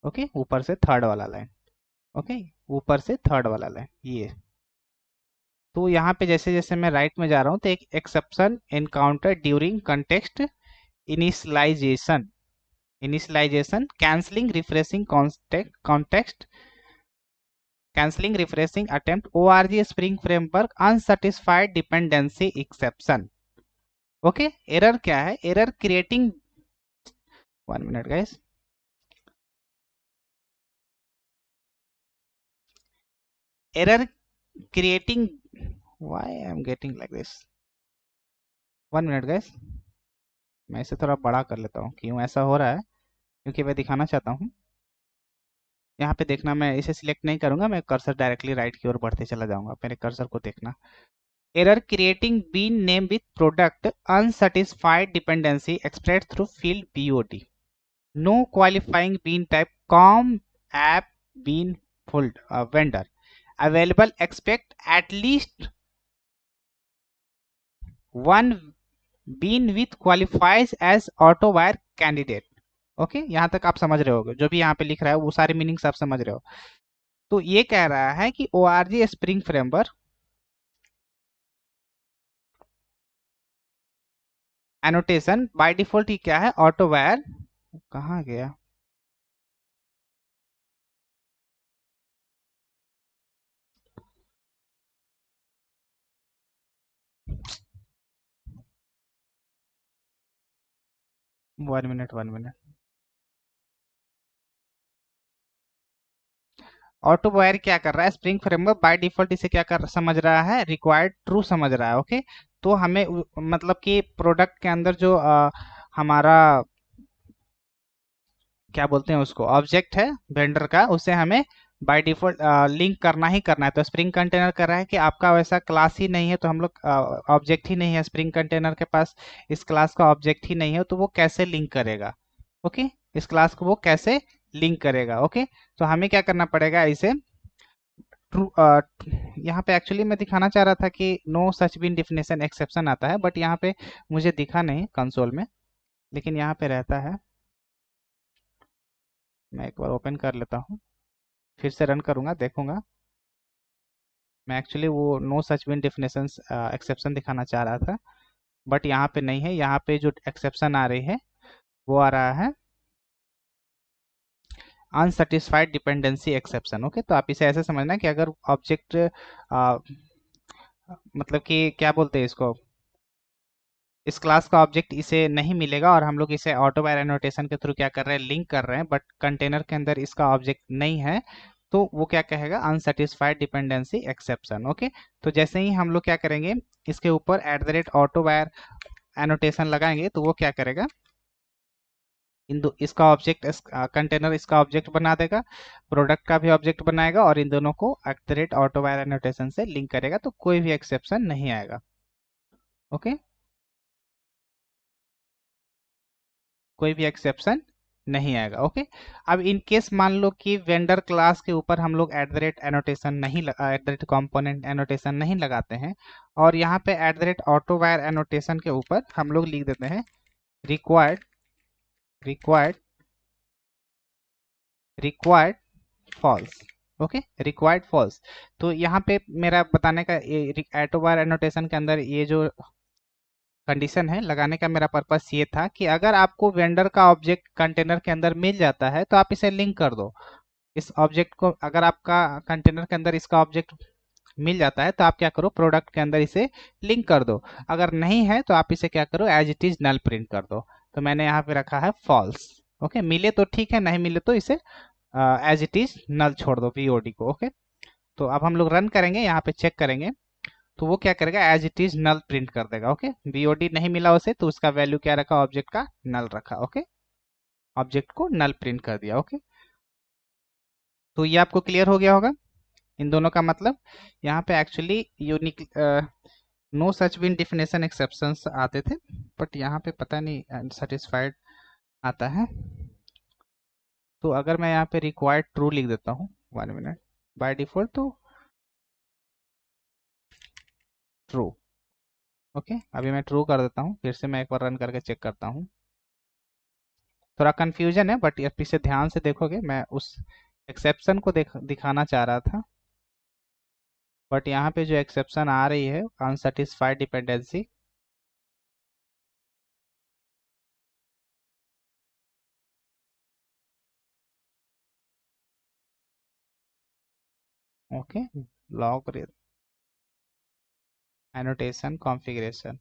ओके, ऊपर से थर्ड वाला लाइन। ओके, ऊपर से थर्ड वाला लाइन ये। तो यहाँ पे जैसे जैसे मैं राइट में जा रहा हूँ, तो एक exception encounter during context initialization, cancelling refreshing context, cancelling refreshing attempt, ORG spring framework unsatisfied dependency exception. Okay, error क्या है, error creating, 1 minute guys, error creating, why I am getting like this, 1 minute guys, मैं इसे थोड़ा बड़ा कर लेता हूँ। क्यों ऐसा हो रहा है, क्योंकि मैं दिखाना चाहता हूँ। यहाँ पे देखना, मैं इसे सिलेक्ट नहीं करूंगा, मैं कर्सर डायरेक्टली राइट की ओर बढ़ते चला जाऊंगा, मेरे कर्सर को देखना। Error creating bean name with product unsatisfied dependency express through field BOD, no qualifying bean type com app bean food vendor available expect at least one bean with qualifies as autowire candidate. Okay, यहाँ तक आप समझ रहे होगे, जो भी यहाँ पे लिख रहा है वो सारे मीनिंग्स आप समझ रहे हो। तो ये कह रहा है कि ORG spring framework annotation by default ही क्या है, ऑटो वायर, कहाँ गया, वन मिनट, ऑटो वायर क्या कर रहा है, स्प्रिंग फ्रेमवर्क बाय डिफॉल्ट इसे क्या कर समझ रहा है, रिक्वायर्ड ट्रू समझ रहा है। ओके, तो हमें मतलब कि प्रोडक्ट के अंदर जो हमारा क्या बोलते हैं उसको, ऑब्जेक्ट है वेंडर का, उसे हमें बाय डिफॉल्ट लिंक करना ही करना है। तो स्प्रिंग कंटेनर कर रहा है कि आपका वैसा क्लास ही नहीं है, तो हम लोग ऑब्जेक्ट ही नहीं है स्प्रिंग कंटेनर के पास, इस क्लास का ऑब्जेक्ट ही नहीं है, तो वो कैसे लिंक करेगा। ओके, इस क्लास को वो कैसे लिंक करेगा। ओके, तो हमें क्या करना पड़ेगा, इसे ट्रू, यहाँ पे एक्चुअली मैं दिखाना चाह रहा था कि नो सच बिन डिफिनेशन एक्सेप्शन आता है, बट यहाँ पे मुझे दिखा नहीं कंसोल में, लेकिन यहाँ पे रहता है। मैं एक बार ओपन कर लेता हूँ, फिर से रन करूँगा, देखूंगा। मैं एक्चुअली वो नो सच बिन डिफिनेशन एक्सेप्शन दिखाना चाह रहा था, बट यहाँ पे नहीं है। यहाँ पे जो एक्सेप्शन आ रही है वो आ रहा है अनसेटिस्फाइड डिपेंडेंसी एक्सेप्शन। ओके, तो आप इसे ऐसे समझना कि अगर ऑब्जेक्ट मतलब कि क्या बोलते हैं इसको, इस क्लास का ऑब्जेक्ट इसे नहीं मिलेगा, और हम लोग इसे ऑटो वायर एनोटेशन के थ्रू क्या कर रहे हैं, लिंक कर रहे हैं, बट कंटेनर के अंदर इसका ऑब्जेक्ट नहीं है, तो वो क्या कहेगा, अनसेटिस्फाइड डिपेंडेंसी एक्सेप्शन। ओके, तो जैसे ही हम लोग क्या करेंगे, इसके ऊपर @ऑटो वायर एनोटेशन लगाएंगे, तो वो क्या करेगा, इन दो इसका ऑब्जेक्ट कंटेनर इसका ऑब्जेक्ट बना देगा, प्रोडक्ट का भी ऑब्जेक्ट बनाएगा, और इन दोनों को @ऑटो वायर एनोटेशन से लिंक करेगा, तो कोई भी एक्सेप्शन नहीं आएगा। ओके, कोई भी एक्सेप्शन नहीं आएगा। ओके, अब इन केस मान लो कि वेंडर क्लास के ऊपर हम लोग एनोटेशन नहीं कंपोनेंट एनोटेशन नहीं लगाते हैं, और यहाँ पे ऑटो वायर एनोटेशन के ऊपर हम लोग लिख देते हैं required required required false. Okay, required false. तो यहाँ पे मेरा बताने का ऑटो वायर एनोटेशन के अंदर ये जो कंडीशन है लगाने का मेरा पर्पस ये था कि अगर आपको वेंडर का ऑब्जेक्ट कंटेनर के अंदर मिल जाता है तो आप इसे लिंक कर दो। इस ऑब्जेक्ट को अगर आपका कंटेनर के अंदर इसका ऑब्जेक्ट मिल जाता है तो आप क्या करो, प्रोडक्ट के अंदर इसे लिंक कर दो। अगर नहीं है तो आप इसे क्या करो, as it is null print कर दो। तो मैंने यहाँ पे रखा है फॉल्स। ओके, मिले तो ठीक है, नहीं मिले तो इसे एज इट इज नल छोड़ दो, वीओडी को। ओके, तो अब हम लोग रन करेंगे, यहाँ पे चेक करेंगे तो वो क्या करेगा, as it is null print कर देगा। ओके, वीओडी नहीं मिला उसे तो उसका वैल्यू क्या रखा, ऑब्जेक्ट का नल रखा। ओके, ऑब्जेक्ट को नल प्रिंट कर दिया। ओके, तो ये आपको क्लियर हो गया होगा इन दोनों का मतलब। यहाँ पे एक्चुअली यूनिक नो सच बिन डिफिनेशन एक्सेप्शंस आते थे, बट यहाँ पे पता नहीं अनसेटिस्फाइड आता है। तो अगर मैं यहाँ पे रिक्वायर्ड ट्रू लिख देता हूँ, 1 मिनट, बाय डिफॉल्ट तो ट्रू। ओके, अभी मैं ट्रू कर देता हूँ, फिर से मैं एक बार रन करके चेक करता हूँ। थोड़ा कंफ्यूजन है बट इसे ध्यान से देखोगे, मैं उस एक्सेप्शन को दिखाना चाह रहा था, बट यहाँ पे जो एक्सेप्शन आ रही है unsatisfied dependency. Okay, log annotation configuration.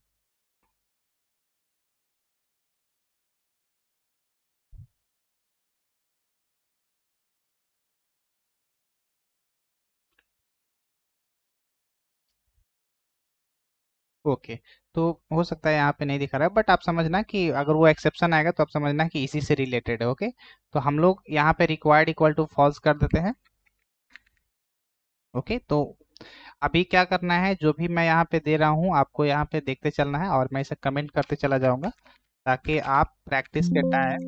Okay, तो हो सकता है यहाँ पे नहीं दिखा रहा है, बट आप समझना कि अगर वो एक्सेप्शन आएगा तो आप समझना कि इसी से रिलेटेड है। ओके, तो हम लोग यहाँ पे रिक्वायर्ड इक्वल टू फॉल्स कर देते हैं। ओके, तो अभी क्या करना है, जो भी मैं यहाँ पे दे रहा हूँ आपको यहाँ पे देखते चलना है और मैं इसे कमेंट करते चला जाऊंगा, ताकि आप प्रैक्टिस के टाइम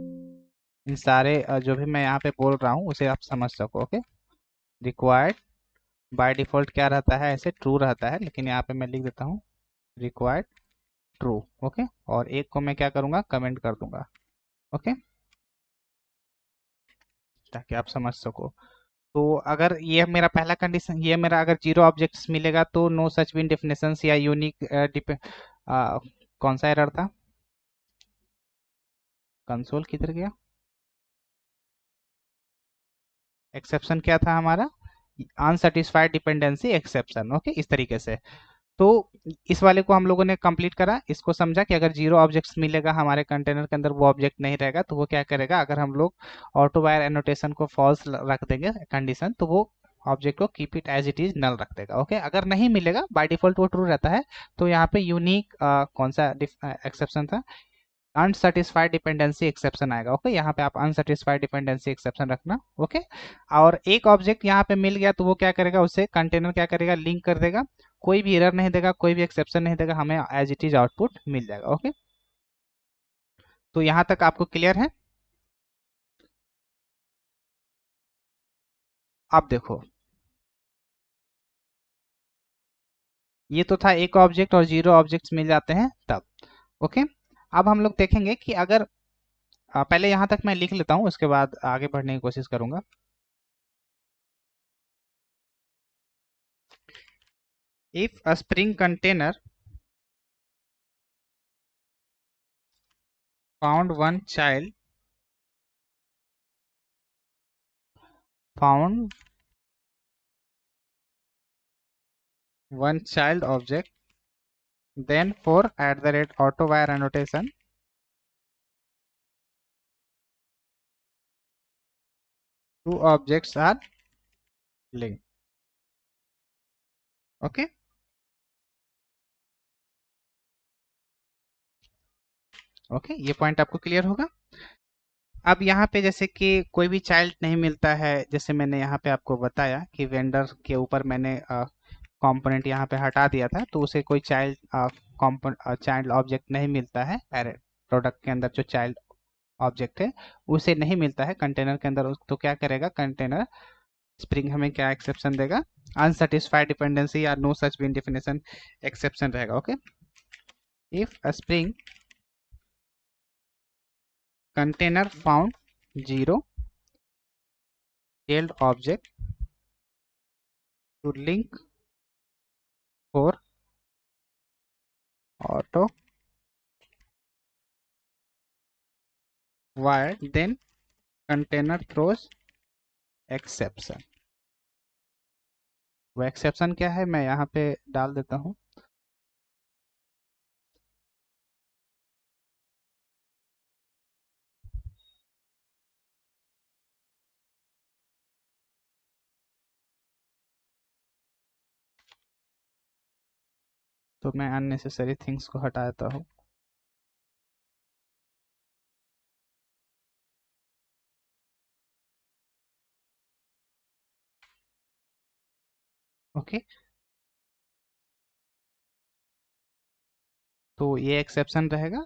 इन सारे जो भी मैं यहाँ पे बोल रहा हूँ उसे आप समझ सको। ओके, रिक्वायर्ड बाय डिफॉल्ट क्या रहता है, ऐसे ट्रू रहता है, लेकिन यहाँ पे मैं लिख देता हूँ रिक्वायर्ड ट्रू। ओके, और एक को मैं क्या करूँगा, कमेंट कर दूंगा। ओके, ताकि आप समझ सको। तो अगर ये मेरा पहला कंडीशन, ये मेरा अगर जीरो ऑब्जेक्ट्स मिलेगा तो नो सच बिन डेफिनेशंस या यूनिक कौन सा एरर था, कंसोल किधर गया, एक्सेप्शन क्या था हमारा, अनसेटिस्फाइड डिपेंडेंसी एक्सेप्शन। ओके, इस तरीके से। तो इस वाले को हम लोगों ने कंप्लीट करा, इसको समझा कि अगर जीरो ऑब्जेक्ट्स मिलेगा हमारे कंटेनर के अंदर, वो ऑब्जेक्ट नहीं रहेगा तो वो क्या करेगा, अगर हम लोग ऑटो वायर एनोटेशन को फॉल्स रख देंगे कंडीशन, तो वो ऑब्जेक्ट को keep it as it is null रख देगा। ओके, अगर नहीं मिलेगा बाय डिफॉल्ट वो ट्रू रहता है। तो यहाँ पे यूनिक कौन सा एक्सेप्शन था, अनसेटिस्फाइड डिपेंडेंसी एक्सेप्शन आएगा। ओके, यहाँ पे आप अनसेटिस्फाइड डिपेंडेंसी एक्सेप्शन रखना। ओके, और एक ऑब्जेक्ट यहाँ पे मिल गया तो वो क्या करेगा, उससे कंटेनर क्या करेगा, लिंक कर देगा, कोई भी एरर नहीं देगा, कोई भी एक्सेप्शन नहीं देगा, हमें एज इट इज आउटपुट मिल जाएगा। ओके, तो यहाँ तक आपको क्लियर है। अब देखो, ये तो था एक ऑब्जेक्ट और जीरो ऑब्जेक्ट्स मिल जाते हैं तब। ओके, अब हम लोग देखेंगे कि अगर पहले यहाँ तक मैं लिख लेता हूँ, उसके बाद आगे बढ़ने की कोशिश करूंगा। If a spring container found one child found one child object, then for @auto_var annotation two objects are linked। Okay, okay, ये पॉइंट आपको क्लियर होगा। अब यहाँ पे जैसे कि कोई भी चाइल्ड नहीं मिलता है, जैसे मैंने यहाँ पे आपको बताया कि वेंडर के ऊपर मैंने कंपोनेंट यहाँ पे हटा दिया था, तो उसे कोई चाइल्ड ऑब्जेक्ट नहीं मिलता है, प्रोडक्ट के अंदर जो चाइल्ड ऑब्जेक्ट है उसे नहीं मिलता है कंटेनर के अंदर, तो क्या करेगा कंटेनर स्प्रिंग, हमें क्या एक्सेप्शन देगा, अनसेटिस्फाइड डिपेंडेंसी या no such bean definition exception रहेगा। Okay, if a spring container found zero child object to link for auto wire then container throws exception. वो एक्सेप्शन क्या है मैं यहाँ पे डाल देता हूँ। तो मैं अननेसेसरी थिंग्स को हटा देता हूँ। ओके, तो ये एक्सेप्शन रहेगा।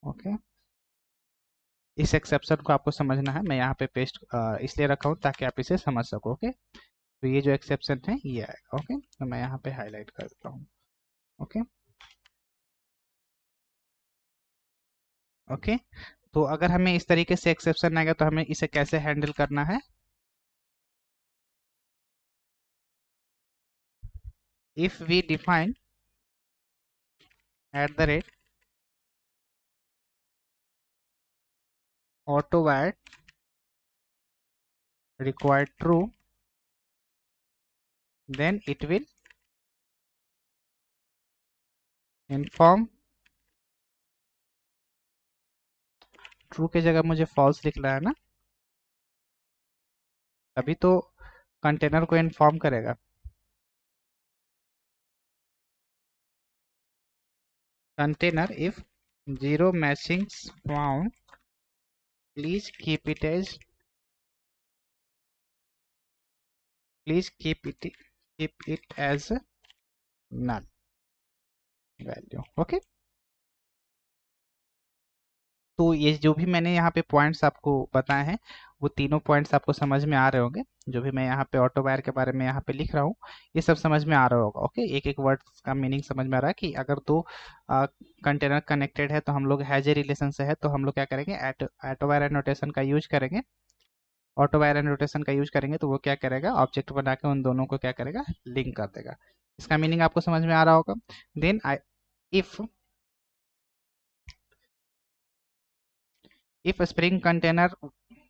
ओके, इस एक्सेप्शन को आपको समझना है। मैं यहाँ पे पेस्ट इसलिए रखा हूँ ताकि आप इसे समझ सको। ओके, तो ये जो एक्सेप्शन है ये आएगा। ओके, तो मैं यहाँ पे हाईलाइट कर देता हूँ। ओके, ओके, तो अगर हमें इस तरीके से एक्सेप्शन आएगा तो हमें इसे कैसे हैंडल करना है। If we define at the rate auto wire required true, then it will inform। True की जगह मुझे फॉल्स लिख रहा है ना, तभी तो कंटेनर को इन्फॉर्म करेगा। Container if zero matchings found please keep it as please keep it as null value. Okay, तो ये जो भी मैंने यहाँ पे पॉइंट्स आपको बताए हैं वो तीनों पॉइंट्स आपको समझ में आ रहे होंगे। जो भी मैं यहाँ पे ऑटो वायर के बारे में यहाँ पे लिख रहा हूँ ये सब समझ में आ रहा होगा। ओके, एक एक वर्ड का मीनिंग समझ में आ रहा है कि अगर दो कंटेनर कनेक्टेड है तो हम लोग हैज ए रिलेशन से है तो हम लोग क्या करेंगे, ऑटो वायर नोटेशन का यूज करेंगे। ऑटो वायर नोटेशन का यूज करेंगे तो वो क्या करेगा, ऑब्जेक्ट बना के उन दोनों को क्या करेगा, लिंक कर देगा। इसका मीनिंग आपको समझ में आ रहा होगा। Then if if spring container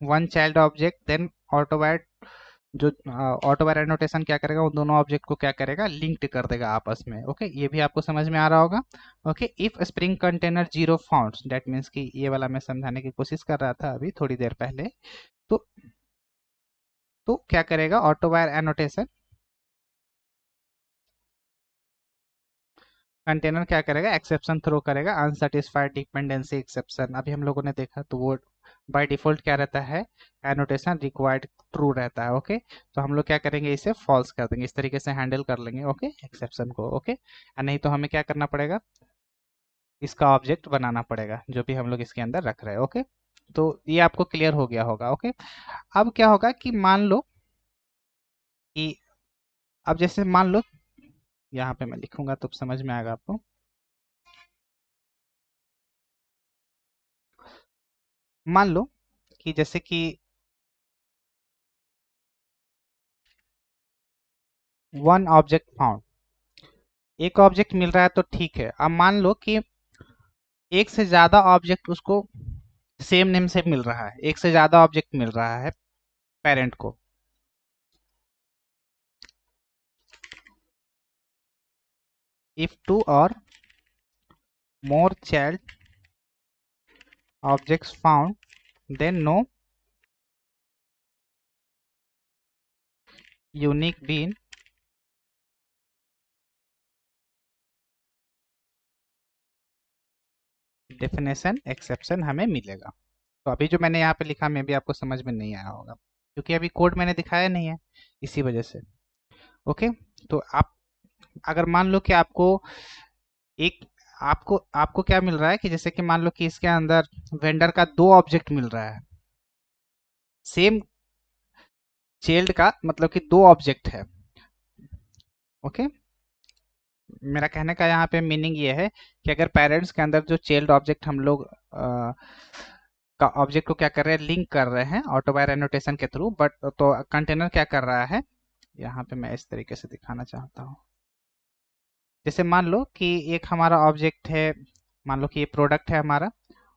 one child object then auto wire, जो ऑटो वायर नोटेशन क्या करेगा उन दोनों ऑब्जेक्ट को क्या करेगा, लिंक्ड कर देगा आपस में। ओके, ये भी आपको समझ में आ रहा होगा। Okay, if spring container zero found, that means कि ये वाला मैं समझाने की कोशिश कर रहा था अभी थोड़ी देर पहले। तो क्या करेगा ऑटो वायर एनोटेशन, कंटेनर क्या करेगा, एक्सेप्शन थ्रो करेगा, अनसैटिस्फाइड डिपेंडेंसी एक्सेप्शन अभी हम लोगों ने देखा। तो वो बाय डिफॉल्ट क्या रहता है, एनोटेशन रिक्वायर्ड ट्रू रहता है। ओके, तो हम लोग क्या करेंगे, इसे फॉल्स कर देंगे, इस तरीके से हैंडल कर लेंगे। ओके, एक्सेप्शन को। ओके, नहीं तो हमें क्या करना पड़ेगा, इसका ऑब्जेक्ट बनाना पड़ेगा जो भी हम लोग इसके अंदर रख रहे हैं। ओके, तो ये आपको क्लियर हो गया होगा। ओके, अब क्या होगा कि मान लो कि अब जैसे मान लो यहाँ पे मैं लिखूंगा तो समझ में आएगा आपको। मान लो कि जैसे कि वन ऑब्जेक्ट फाउंड, एक ऑब्जेक्ट मिल रहा है तो ठीक है। अब मान लो कि एक से ज्यादा ऑब्जेक्ट उसको सेम नेम से मिल रहा है, एक से ज्यादा ऑब्जेक्ट मिल रहा है पेरेंट को। इफ टू और more child objects found then no unique bean definition exception हमें मिलेगा। तो अभी जो मैंने यहाँ पे लिखा में भी आपको समझ में नहीं आया होगा क्योंकि अभी कोड मैंने दिखाया नहीं है, इसी वजह से। ओके, तो आप अगर मान लो कि एक आपको आपको क्या मिल रहा है कि जैसे कि मान लो कि इसके अंदर वेंडर का दो ऑब्जेक्ट मिल रहा है, सेम चाइल्ड का मतलब कि दो ऑब्जेक्ट है। ओके, मेरा कहने का यहाँ पे मीनिंग ये है कि अगर पेरेंट्स के अंदर जो चाइल्ड ऑब्जेक्ट हम लोग का ऑब्जेक्ट को क्या कर रहे हैं, लिंक कर रहे हैं ऑटो वायर एनोटेशन के थ्रू, बट तो कंटेनर क्या कर रहा है, यहाँ पे मैं इस तरीके से दिखाना चाहता हूँ। जैसे मान लो कि एक हमारा ऑब्जेक्ट है, मान लो कि ये प्रोडक्ट है हमारा,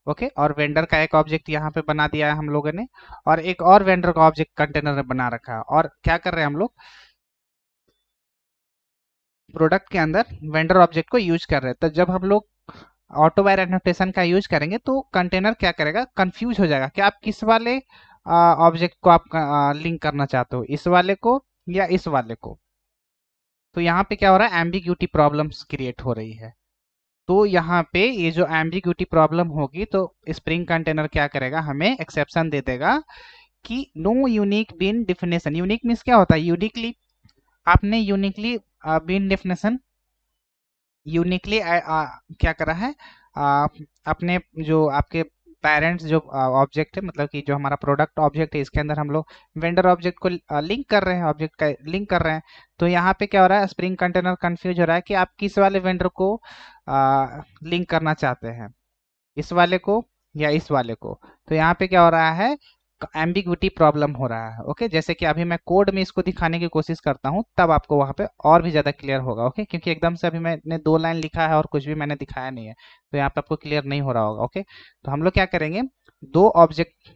ओके, और वेंडर का एक ऑब्जेक्ट यहाँ पे बना दिया है हम लोगों ने, और एक और वेंडर का ऑब्जेक्ट कंटेनर में बना रखा है। और क्या कर रहे हैं हम लोग, प्रोडक्ट के अंदर वेंडर ऑब्जेक्ट को यूज कर रहे हैं। तो जब हम लोग ऑटो वायर एनोटेशन का यूज करेंगे तो कंटेनर क्या करेगा, कंफ्यूज हो जाएगा कि आप किस वाले ऑब्जेक्ट को आप लिंक करना चाहते हो, इस वाले को या इस वाले को। तो यहाँ पे क्या हो रहा है, एम्बिग्यूटी प्रॉब्लम्स क्रिएट हो रही है। तो यहाँ पे ये जो एम्बिग्यूटी प्रॉब्लम होगी तो स्प्रिंग कंटेनर क्या करेगा, हमें एक्सेप्शन दे देगा कि no unique bean definition. Unique means क्या होता है, यूनिकली, आपने यूनिकली बीन डेफिनेशन यूनिकली क्या करा है, आ, अपने जो आपके पेरेंट्स जो ऑब्जेक्ट है, मतलब कि जो हमारा प्रोडक्ट ऑब्जेक्ट है, इसके अंदर हम लोग वेंडर ऑब्जेक्ट को लिंक कर रहे हैं, ऑब्जेक्ट का लिंक कर रहे हैं। तो यहाँ पे क्या हो रहा है, स्प्रिंग कंटेनर कंफ्यूज हो रहा है कि आप किस वाले वेंडर को लिंक करना चाहते हैं, इस वाले को या इस वाले को। तो यहाँ पे क्या हो रहा है, एम्बिग्विटी प्रॉब्लम हो रहा है। ओके, जैसे कि अभी मैं कोड में इसको दिखाने की कोशिश करता हूँ, तब आपको वहाँ पे और भी ज़्यादा क्लियर होगा। ओके, क्योंकि एकदम से अभी मैंने 2 लाइन लिखा है और कुछ भी मैंने दिखाया नहीं है, तो यहाँ पे आपको क्लियर नहीं हो रहा होगा। ओके, तो हम लोग क्या करेंगे, 2 ऑब्जेक्ट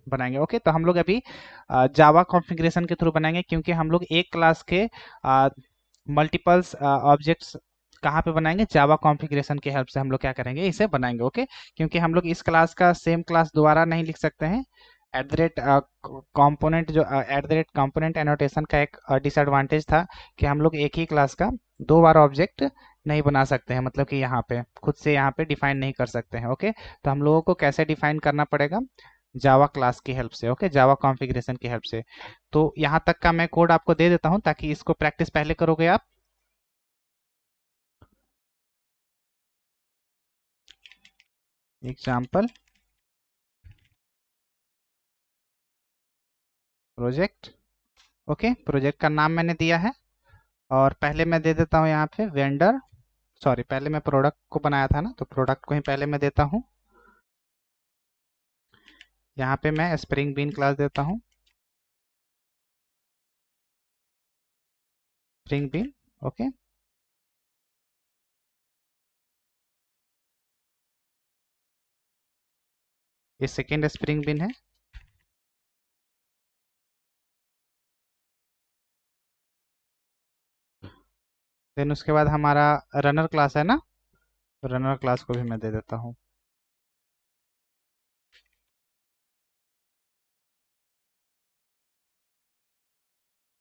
बनाएंगे। ओके, तो हम लोग अभी जावा कॉन्फ़िगरेशन के थ्रू बनाएंगे, क्योंकि हम लोग एक क्लास के मल्टीपल्स ऑब्जेक्ट्स कहाँ पे बनाएंगे, जावा कॉन्फ़िगरेशन की हेल्प से हम लोग क्या करेंगे, इसे बनाएंगे। ओके, क्योंकि हम लोग इस क्लास का सेम क्लास दोबारा नहीं लिख सकते हैं। एट द रेट कॉम्पोनेंट, जो eight the rate component annotation का एक डिसएडवांटेज था कि हम लोग एक ही क्लास का 2 बार ऑब्जेक्ट नहीं बना सकते हैं, मतलब कि यहाँ पे खुद से यहाँ पे डिफाइन नहीं कर सकते हैं। ओके, तो हम लोगों को कैसे डिफाइन करना पड़ेगा, जावा क्लास की हेल्प से। ओके, जावा कॉन्फ़िगरेशन की हेल्प से। तो यहाँ तक का मैं कोड आपको दे देता हूँ ताकि इसको प्रैक्टिस पहले करोगे आप। एग्जाम्पल प्रोजेक्ट, ओके, प्रोजेक्ट का नाम मैंने दिया है, और पहले मैं दे देता हूँ यहाँ पे वेंडर, सॉरी, पहले मैं प्रोडक्ट को बनाया था ना, तो प्रोडक्ट को ही पहले मैं देता हूँ। यहाँ पे मैं स्प्रिंग बीन क्लास देता हूँ, स्प्रिंग बीन। ओके, ये सेकेंड स्प्रिंग बीन है। देन उसके बाद हमारा रनर क्लास है ना, रनर क्लास को भी मैं दे देता हूँ।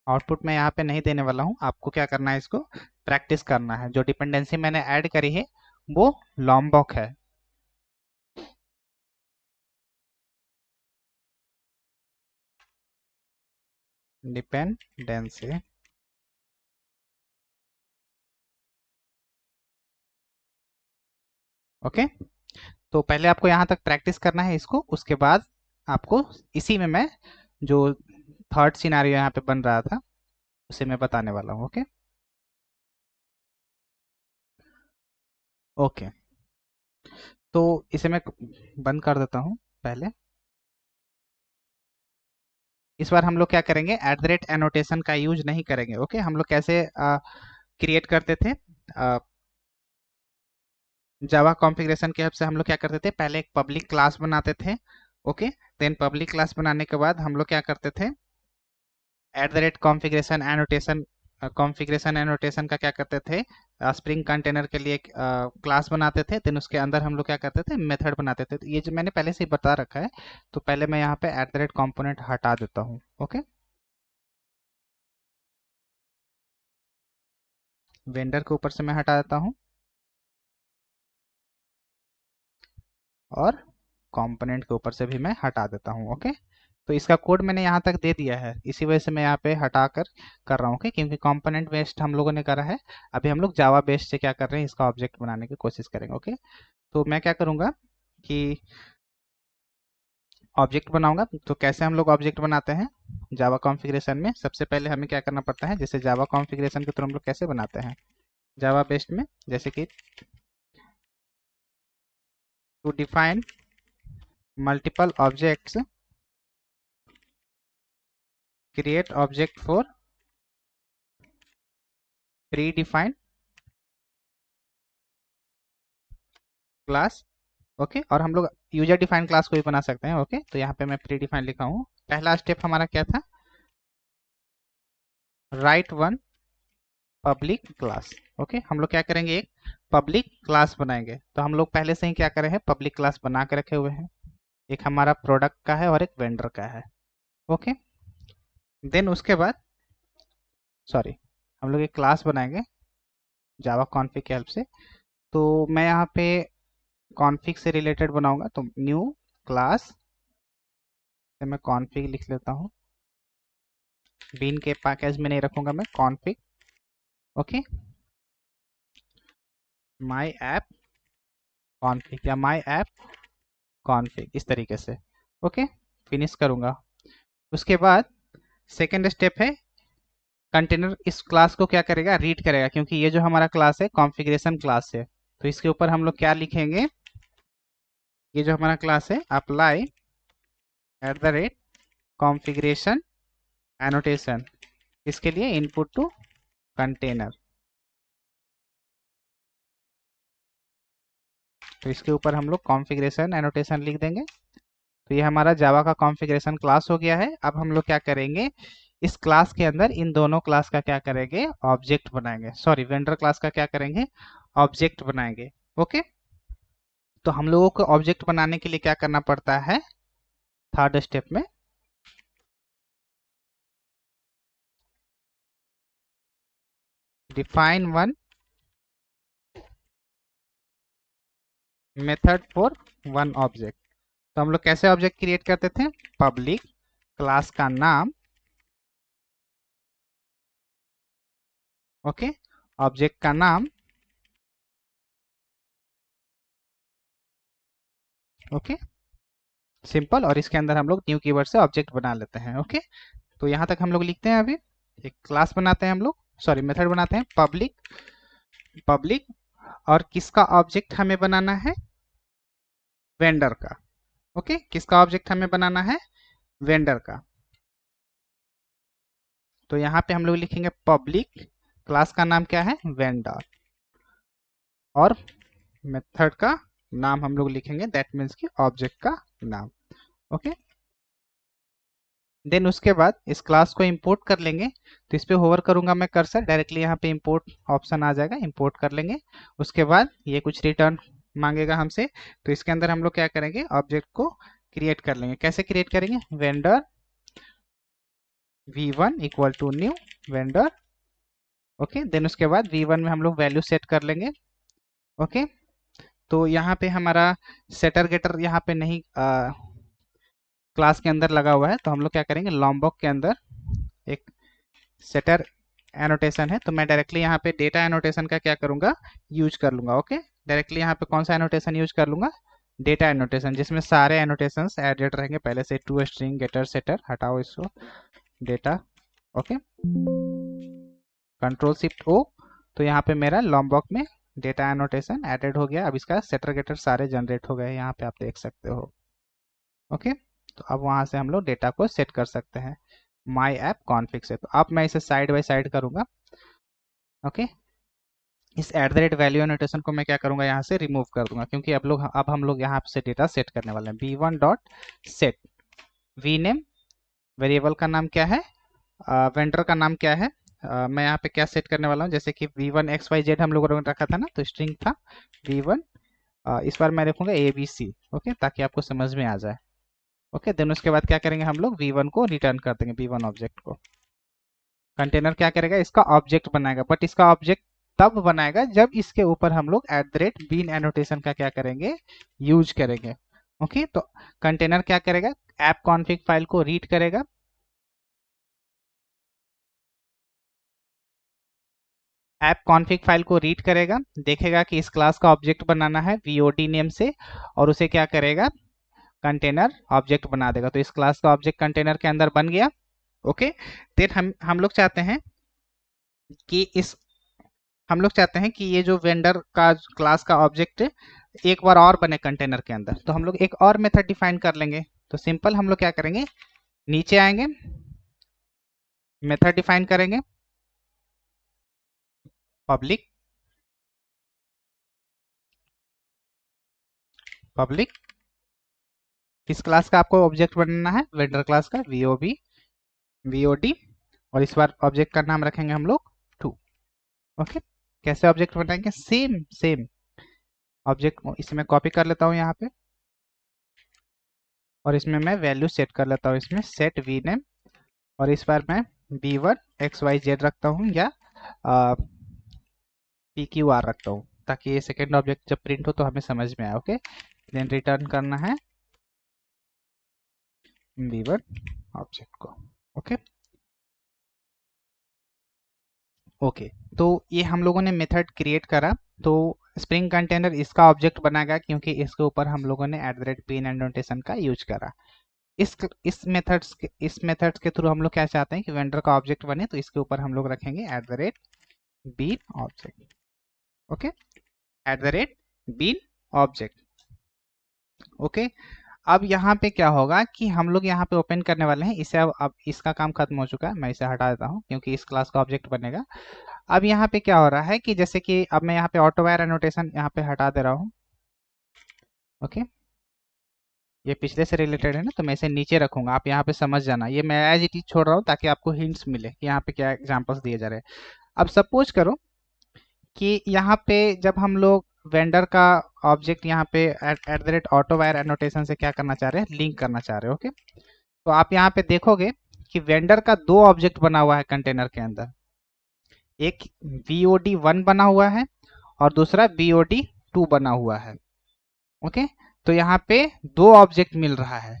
आउटपुट मैं यहाँ पे नहीं देने वाला हूँ, आपको क्या करना है, इसको प्रैक्टिस करना है। जो डिपेंडेंसी मैंने ऐड करी है वो लॉम्बॉक है। Dependency, okay. तो पहले आपको यहाँ तक प्रैक्टिस करना है इसको, उसके बाद आपको इसी में मैं जो थर्ड सिनारियो यहाँ पे बन रहा था उसे मैं बताने वाला हूँ। ओके, ओके, तो इसे मैं बंद कर देता हूँ पहले। इस बार हम लोग क्या करेंगे, एट द रेट एनोटेशन का यूज नहीं करेंगे। ओके, हम लोग कैसे क्रिएट करते थे, जावा कॉन्फ़िगरेशन की हेल्प से हम लोग क्या करते थे, पहले एक पब्लिक क्लास बनाते थे। ओके, देन पब्लिक क्लास बनाने के बाद हम लोग क्या करते थे, eight the rate configuration annotation, configuration annotation का क्या करते थे, स्प्रिंग कंटेनर के लिए एक क्लास बनाते थे। देन उसके अंदर हम लोग क्या करते थे, मेथड बनाते थे। तो ये जो मैंने पहले से ही बता रखा है, तो पहले मैं यहाँ पे एट द रेट कॉम्पोनेंट हटा देता हूँ। ओके, वेंडर के ऊपर से मैं हटा देता हूँ, और कंपोनेंट के ऊपर से भी मैं हटा देता हूँ। ओके, तो इसका कोड मैंने यहाँ तक दे दिया है, इसी वजह से मैं यहाँ पे हटा कर रहा हूँ। ओके, क्योंकि कंपोनेंट बेस्ड हम लोगों ने करा है, अभी हम लोग जावा बेस्ड से क्या कर रहे हैं, इसका ऑब्जेक्ट बनाने की कोशिश करेंगे। ओके, तो मैं क्या करूँगा कि ऑब्जेक्ट बनाऊंगा। तो कैसे हम लोग ऑब्जेक्ट बनाते हैं जावा कॉन्फ़िगरेशन में, सबसे पहले हमें क्या करना पड़ता है, जैसे जावा कॉन्फ़िगरेशन के थ्रू हम लोग कैसे बनाते हैं जावा बेस्ड में, जैसे कि to define multiple objects, create object for predefined class. Okay, और हम लोग यूजर डिफाइंड क्लास को भी बना सकते हैं। ओके, तो यहाँ पे मैं प्री डिफाइंड लिखा हूँ। पहला स्टेप हमारा क्या था? Right one public class. Okay, हम लोग क्या करेंगे? एक पब्लिक क्लास बनाएंगे। तो हम लोग पहले से ही क्या करे हैं? पब्लिक क्लास बना के रखे हुए हैं। एक हमारा प्रोडक्ट का है और एक वेंडर का है। ओके, देन उसके बाद सॉरी, हम लोग एक क्लास बनाएंगे जावा कॉन्फ़िग की हेल्प से। तो मैं यहाँ पे कॉन्फ़िग से रिलेटेड बनाऊंगा, तो न्यू क्लास से मैं कॉन्फ़िग लिख लेता हूँ। बीन के पैकेज में नहीं रखूंगा मैं, config. Okay, my app config या माई ऐप कॉन्फ़िग, इस तरीके से। ओके, फिनिश करूंगा। उसके बाद सेकेंड स्टेप है, कंटेनर इस क्लास को क्या करेगा? रीड करेगा, क्योंकि ये जो हमारा क्लास है कॉन्फ़िगरेशन क्लास है। तो इसके ऊपर हम लोग क्या लिखेंगे? ये जो हमारा क्लास है, अप्लाई @ कॉन्फ़िगरेशन एनोटेशन, इसके लिए इनपुट टू कंटेनर। तो इसके ऊपर हम लोग कॉन्फ़िगरेशन एनोटेशन लिख देंगे। तो ये हमारा जावा का कॉन्फ़िगरेशन क्लास हो गया है। अब हम लोग क्या करेंगे? इस क्लास के अंदर इन दोनों क्लास का क्या करेंगे? ऑब्जेक्ट बनाएंगे। सॉरी, वेंडर क्लास का क्या करेंगे? ऑब्जेक्ट बनाएंगे। ओके, तो हम लोगों को ऑब्जेक्ट बनाने के लिए क्या करना पड़ता है? थर्ड स्टेप में define one method for one object. तो हम लोग कैसे ऑब्जेक्ट क्रिएट करते थे? पब्लिक क्लास का नाम, ओके, ऑब्जेक्ट का नाम, ओके, सिंपल। और इसके अंदर हम लोग न्यू कीवर्ड से ऑब्जेक्ट बना लेते हैं। ओके, तो यहाँ तक हम लोग लिखते हैं। अभी एक क्लास बनाते हैं हम लोग, सॉरी मेथड बनाते हैं पब्लिक। पब्लिक, और किसका ऑब्जेक्ट हमें बनाना है? वेंडर का। ओके, किसका ऑब्जेक्ट हमें बनाना है? वेंडर का। तो यहाँ पे हम लोग लिखेंगे पब्लिक, क्लास का नाम क्या है? वेंडर, और मेथड का नाम हम लोग लिखेंगे, दैट मीन्स कि ऑब्जेक्ट का नाम। ओके, देन उसके बाद इस क्लास को इंपोर्ट कर लेंगे। तो इस पे होवर करूंगा मैं कर्सर, डायरेक्टली यहाँ पे इंपोर्ट ऑप्शन आ जाएगा, इंपोर्ट कर लेंगे। उसके बाद ये कुछ रिटर्न मांगेगा हमसे, तो इसके अंदर हम लोग क्या करेंगे? ऑब्जेक्ट को क्रिएट कर लेंगे। कैसे क्रिएट करेंगे? Vendor v1 equal to new vendor. Okay, then उसके बाद v1 में हम लोग वैल्यू सेट कर लेंगे। ओके, तो यहाँ पे हमारा सेटर गेटर यहाँ पे नहीं क्लास के अंदर लगा हुआ है, तो हम लोग क्या करेंगे? लॉम्बॉक के अंदर एक सेटर एनोटेशन है, तो मैं डायरेक्टली यहाँ पे डेटा एनोटेशन का क्या करूँगा? यूज कर लूँगा। ओके, डायरेक्टली यहाँ पे कौन सा एनोटेशन यूज कर लूँगा? डेटा एनोटेशन, जिसमें सारे एनोटेशंस एडेड रहेंगे पहले से। टू स्ट्रिंग गेटर सेटर, हटाओ इसको, डेटा। ओके, कंट्रोल शिफ्ट ओ, तो यहाँ पे मेरा लॉम्बॉक में डेटा एनोटेशन एडेड हो गया। अब इसका सेटर गेटर सारे जनरेट हो गए, यहाँ पे आप देख सकते हो। ओके, तो अब वहाँ से हम लोग डेटा को सेट कर सकते हैं माई ऐप कॉन्फिग से। तो अब मैं इसे साइड बाय साइड करूँगा। ओके, इस @वैल्यू एनोटेशन को मैं क्या करूँगा? यहाँ से रिमूव कर दूंगा, क्योंकि अब हम लोग यहाँ से डेटा सेट करने वाले हैं। v1 dot set v name, variable का नाम क्या है? वेंडर का नाम क्या है? मैं यहाँ पे क्या सेट करने वाला हूँ? जैसे कि v1 xyz हम लोगों ने रखा था ना, तो स्ट्रिंग था v1। इस बार मैं रखूंगा abc। ओके, ताकि आपको समझ में आ जाए। ओके, देन उसके बाद क्या करेंगे? हम लोग v1 को रिटर्न कर देंगे, v1 ऑब्जेक्ट को। कंटेनर क्या करेगा? इसका ऑब्जेक्ट बनाएगा, बट इसका ऑब्जेक्ट तब बनाएगा जब इसके ऊपर हम लोग @बीन एनोटेशन का क्या करेंगे? यूज करेंगे। ओके, तो कंटेनर क्या करेगा? ऐप कॉन्फिग फाइल को रीड करेगा, ऐप कॉन्फिग फाइल को रीड करेगा, देखेगा कि इस क्लास का ऑब्जेक्ट बनाना है VOD नेम से, और उसे क्या करेगा? कंटेनर ऑब्जेक्ट बना देगा। तो इस क्लास का ऑब्जेक्ट कंटेनर के अंदर बन गया। ओके, फिर हम लोग चाहते हैं कि इस हम लोग चाहते हैं कि ये जो वेंडर का क्लास का ऑब्जेक्ट एक बार और बने कंटेनर के अंदर, तो हम लोग एक और मेथड डिफाइन कर लेंगे। तो सिंपल हम लोग क्या करेंगे? नीचे आएंगे, मेथड डिफाइन करेंगे, पब्लिक पब्लिक किस क्लास का आपको ऑब्जेक्ट बनाना है? वेंडर क्लास का, वीओबी वीओडी, और इस बार ऑब्जेक्ट का नाम रखेंगे हम लोग टू। ओके, कैसे ऑब्जेक्ट बनाएंगे? सेम सेम ऑब्जेक्ट इसमें कॉपी कर लेता हूँ यहाँ पे, और इसमें मैं वैल्यू सेट कर लेता हूँ, इसमें सेट वी नेम, और इस बार मैं b1 xyz रखता हूँ, या pqr रखता हूँ, ताकि ये सेकेंड ऑब्जेक्ट जब प्रिंट हो तो हमें समझ में आए। ओके, देन रिटर्न करना है b1 ऑब्जेक्ट को। ओके ओके, तो ये हम लोगों ने मेथड क्रिएट करा, तो स्प्रिंग कंटेनर इसका ऑब्जेक्ट बनाएगा, क्योंकि इसके ऊपर हम लोगों ने @bin एनोटेशन का यूज करा। इस मेथड्स के थ्रू हम लोग क्या चाहते हैं कि वेंडर का ऑब्जेक्ट बने, तो इसके ऊपर हम लोग रखेंगे @bin object. Okay, @bin object. Okay, अब यहाँ पे क्या होगा कि हम लोग यहाँ पे ओपन करने वाले हैं इसे। अब इसका काम खत्म हो चुका है, मैं इसे हटा देता हूँ क्योंकि इस क्लास का ऑब्जेक्ट बनेगा। अब यहाँ पे क्या हो रहा है कि जैसे कि अब मैं यहाँ पे ऑटो वायर एनोटेशन यहाँ पे हटा दे रहा हूँ। ओके, ये पिछले से रिलेटेड है ना, तो मैं इसे नीचे रखूंगा, आप यहाँ पे समझ जाना। ये मैं एज इट इज छोड़ रहा हूँ ताकि आपको हिंट्स मिले कि यहाँ पे क्या एग्जांपल्स दिए जा रहे हैं। अब सपोज करो कि यहाँ पे जब हम लोग वेंडर का ऑब्जेक्ट यहाँ पे @ऑटो वायर एनोटेशन से क्या करना चाह रहे हैं? लिंक करना चाह रहे हैं। ओके, तो आप यहाँ पे देखोगे कि वेंडर का दो ऑब्जेक्ट बना हुआ है कंटेनर के अंदर, एक VOD1 बना हुआ है और दूसरा VOD2 बना हुआ है। ओके, तो यहाँ पे दो ऑब्जेक्ट मिल रहा है।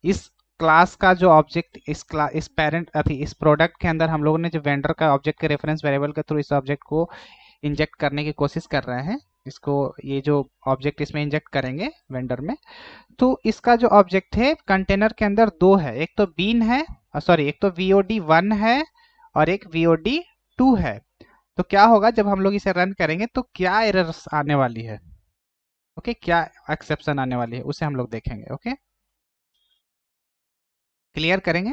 इस क्लास का जो ऑब्जेक्ट इस पेरेंट अथी इस प्रोडक्ट के अंदर हम लोगों ने जो वेंडर का ऑब्जेक्ट के रेफरेंस वेरिएबल के थ्रू इस ऑब्जेक्ट को इंजेक्ट करने की कोशिश कर रहे हैं, इसको ये जो ऑब्जेक्ट इसमें इंजेक्ट करेंगे वेंडर में, तो इसका जो ऑब्जेक्ट है कंटेनर के अंदर दो है, एक तो बीन है, सॉरी एक तो VOD1 है और एक VOD2 है। तो क्या होगा जब हम लोग इसे रन करेंगे तो क्या एरर्स आने वाली है? ओके, क्या एक्सेप्शन आने वाली है उसे हम लोग देखेंगे। ओके, क्लियर करेंगे।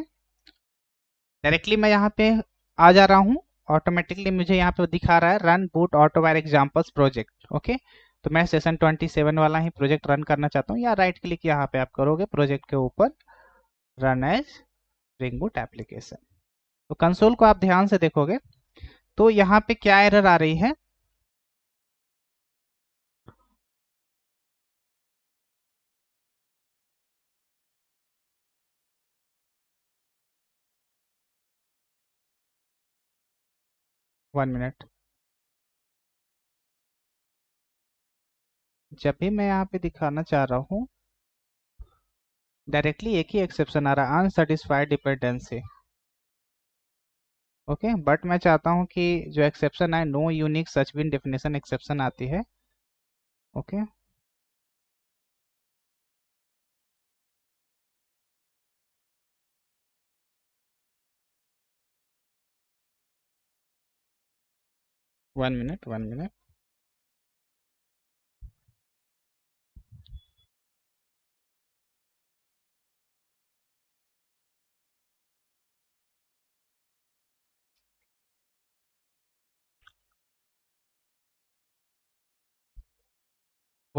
डायरेक्टली मैं यहाँ पे आ जा रहा हूँ, ऑटोमेटिकली मुझे यहाँ पे दिखा रहा है run boot auto wire examples project. Okay, तो मैं सेशन 27 वाला ही प्रोजेक्ट रन करना चाहता हूँ, या राइट क्लिक यहाँ पे आप करोगे प्रोजेक्ट के ऊपर, run as spring boot application. तो कंसोल को आप ध्यान से देखोगे तो यहाँ पे क्या एरर आ रही है? वन मिनट, जब भी मैं यहाँ पे दिखाना चाह रहा हूँ डायरेक्टली एक ही एक्सेप्शन आ रहा है, अनसेटिस्फाइड डिपेंडेंसी। ओके, बट मैं चाहता हूँ कि जो एक्सेप्शन है नो यूनिक सच बिन डेफिनेशन एक्सेप्शन आती है। Okay, one minute. One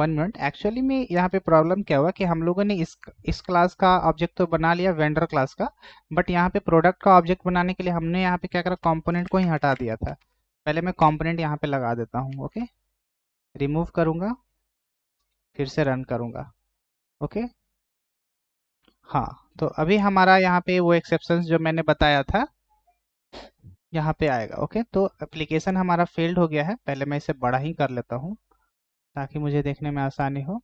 minute, actually में यहाँ पे प्रॉब्लम क्या हुआ कि हम लोगों ने इस क्लास का ऑब्जेक्ट तो बना लिया वेंडर क्लास का, बट यहाँ पे प्रोडक्ट का ऑब्जेक्ट बनाने के लिए हमने यहाँ पे क्या करा, कंपोनेंट को ही हटा दिया था। पहले मैं कंपोनेंट यहाँ पे लगा देता हूँ। ओके, रिमूव करूँगा, फिर से रन करूँगा। ओके, हाँ, तो अभी हमारा यहाँ पे वो एक्सेप्शंस जो मैंने बताया था यहाँ पे आएगा। ओके, तो एप्लीकेशन हमारा फेल्ड हो गया है। पहले मैं इसे बड़ा ही कर लेता हूँ ताकि मुझे देखने में आसानी हो।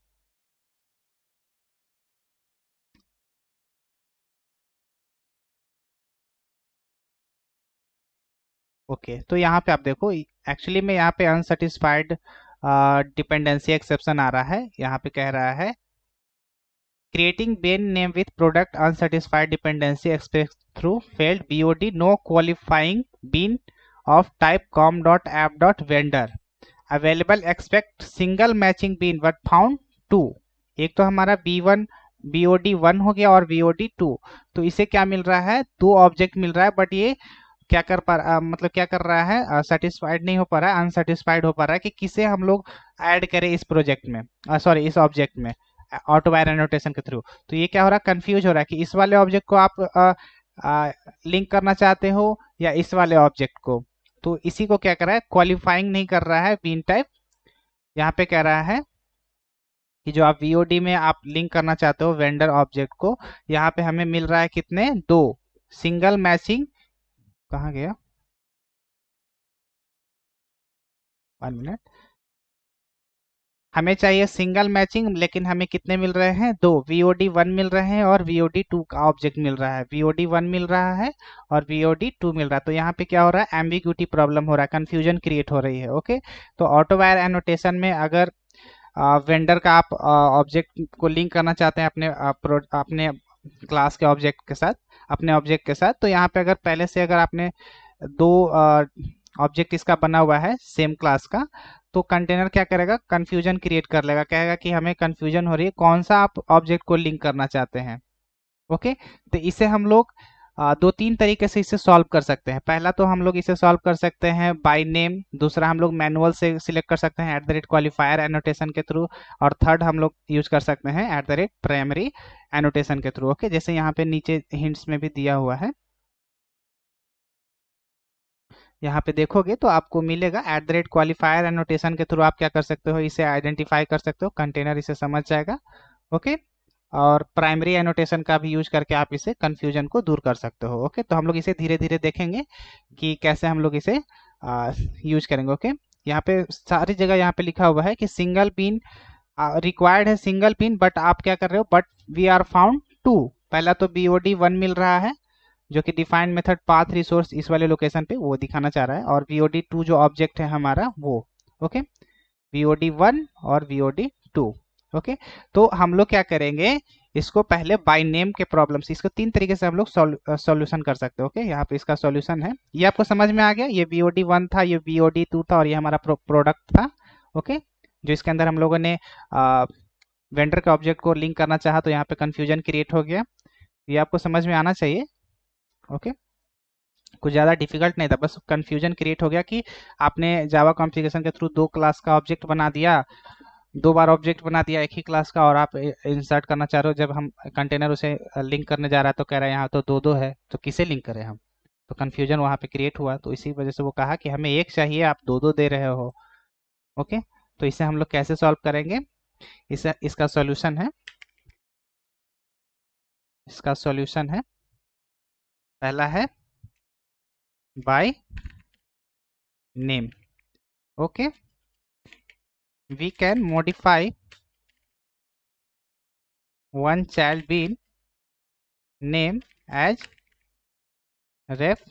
ओके, तो यहाँ पे आप देखो एक्चुअली में यहाँ पे अनसेटिस्फाइड डिपेंडेंसी एक्सेप्शन आ रहा है। यहाँ पे कह रहा है creating bean name with product unsatisfied dependency express through failed BOD no qualifying bean of type com dot app dot vendor available expect single matching bean but found two. एक तो हमारा B1 BOD1 हो गया और VOD2, तो इसे क्या मिल रहा है? दो ऑब्जेक्ट मिल रहा है, बट ये मतलब क्या कर रहा है, सेटिस्फाइड नहीं हो पा रहा है, अनसेटिस्फाइड हो पा रहा है कि किसे हम लोग ऐड करें इस प्रोजेक्ट में, सॉरी इस ऑब्जेक्ट में ऑटो वायर एनोटेशन के थ्रू। तो ये क्या हो रहा है, कंफ्यूज हो रहा है कि इस वाले ऑब्जेक्ट को आप लिंक करना चाहते हो या इस वाले ऑब्जेक्ट को। तो इसी को क्या कर रहा है, क्वालिफाइंग नहीं कर रहा है बीन टाइप। यहाँ पे कह रहा है कि जो आप वीओडी में आप लिंक करना चाहते हो वेंडर ऑब्जेक्ट को, यहाँ पे हमें मिल रहा है कितने, दो सिंगल मैचिंग, कहाँ गया, 1 मिनट, हमें चाहिए सिंगल मैचिंग, लेकिन हमें कितने मिल रहे हैं, दो, VOD1 मिल रहे हैं और VOD2 का ऑब्जेक्ट मिल रहा है, VOD1 मिल रहा है और VOD2 मिल रहा है। तो यहाँ पे क्या हो रहा है, एम्बिग्यूटी प्रॉब्लम हो रहा है, कंफ्यूजन क्रिएट हो रही है। ओके, तो ऑटो वायर एनोटेशन में अगर वेंडर का आप ऑब्जेक्ट को लिंक करना चाहते हैं अपने क्लास के ऑब्जेक्ट के साथ, अपने ऑब्जेक्ट के साथ, तो यहाँ पे अगर पहले से अगर आपने दो ऑब्जेक्ट इसका बना हुआ है सेम क्लास का, तो कंटेनर क्या करेगा, कंफ्यूजन क्रिएट कर लेगा, कहेगा कि हमें कंफ्यूजन हो रही है कौन सा आप ऑब्जेक्ट को लिंक करना चाहते हैं। ओके, तो इसे हम लोग दो तीन तरीके से इसे सॉल्व कर सकते हैं। पहला तो हम लोग इसे सॉल्व कर सकते हैं बाय नेम, दूसरा हम लोग मैनुअल से सिलेक्ट कर सकते हैं @क्वालिफायर एनोटेशन के थ्रू, और थर्ड हम लोग यूज कर सकते हैं @प्राइमरी एनोटेशन के थ्रू। ओके, जैसे यहाँ पे नीचे हिंट्स में भी दिया हुआ है, यहाँ पे देखोगे तो आपको मिलेगा @क्वालिफायर एनोटेशन के थ्रू आप क्या कर सकते हो, इसे आइडेंटिफाई कर सकते हो, कंटेनर इसे समझ जाएगा। ओके, और प्राइमरी एनोटेशन का भी यूज करके आप इसे कंफ्यूजन को दूर कर सकते हो। ओके, तो हम लोग इसे धीरे धीरे देखेंगे कि कैसे हम लोग इसे यूज करेंगे। ओके, यहाँ पे सारी जगह यहाँ पे लिखा हुआ है कि सिंगल पिन रिक्वायर्ड है, सिंगल पिन, बट आप क्या कर रहे हो, but we are found two. पहला तो BOD1 मिल रहा है जो कि डिफाइंड मेथड पाथ रिसोर्स इस वाले लोकेशन पे वो दिखाना चाह रहा है, और VOD2 जो ऑब्जेक्ट है हमारा वो। ओके, VOD1 और VOD2। ओके, तो हम लोग क्या करेंगे, इसको पहले बाय नेम के प्रॉब्लम्स, इसको तीन तरीके से हम लोग सॉल्यूशन कर सकते हैं। ओके, यहाँ पे इसका सॉल्यूशन है, ये आपको समझ में आ गया, ये VOD1 था, ये VOD2 था, और ये हमारा प्रोडक्ट था। ओके, जो इसके अंदर हम लोगों ने वेंडर के ऑब्जेक्ट को लिंक करना चाहा, तो यहाँ पे कंफ्यूजन क्रिएट हो गया, ये आपको समझ में आना चाहिए। ओके, कुछ ज़्यादा डिफिकल्ट नहीं था, बस कंफ्यूजन क्रिएट हो गया कि आपने जावा कॉन्फ़िगरेशन के थ्रू दो क्लास का ऑब्जेक्ट बना दिया, दो बार ऑब्जेक्ट बना दिया एक ही क्लास का, और आप इंसर्ट करना चाह रहे हो, जब हम कंटेनर उसे लिंक करने जा रहा है तो कह रहा है यहाँ तो दो दो है, तो किसे लिंक करें हम, तो कंफ्यूजन वहाँ पे क्रिएट हुआ। तो इसी वजह से वो कहा कि हमें एक चाहिए, आप दो दो दे रहे हो। ओके, तो इसे हम लोग कैसे सॉल्व करेंगे, इसका सॉल्यूशन है, इसका सॉल्यूशन है, पहला है by name. Okay, we can modify one child bean name as ref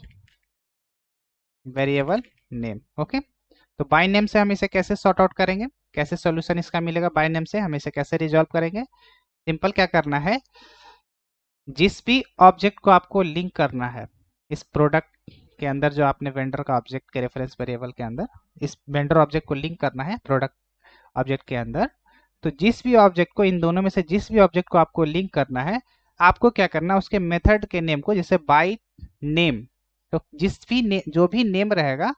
variable name. Okay, तो बाय नेम से हम इसे कैसे सॉर्ट आउट करेंगे, कैसे सॉल्यूशन इसका मिलेगा बाय नेम से, हम इसे कैसे रिजॉल्व करेंगे। सिंपल क्या करना है, जिस भी ऑब्जेक्ट को आपको लिंक करना है इस प्रोडक्ट के अंदर, जो आपने वेंडर का ऑब्जेक्ट के रेफरेंस वेरिएबल के अंदर इस वेंडर ऑब्जेक्ट को लिंक करना है प्रोडक्ट ऑब्जेक्ट के अंदर, तो जिस भी ऑब्जेक्ट को, इन दोनों में से जिस भी ऑब्जेक्ट को आपको लिंक करना है, आपको क्या करना है, उसके मेथड के नेम को, जैसे बाय नेम, तो जो भी नेम रहेगा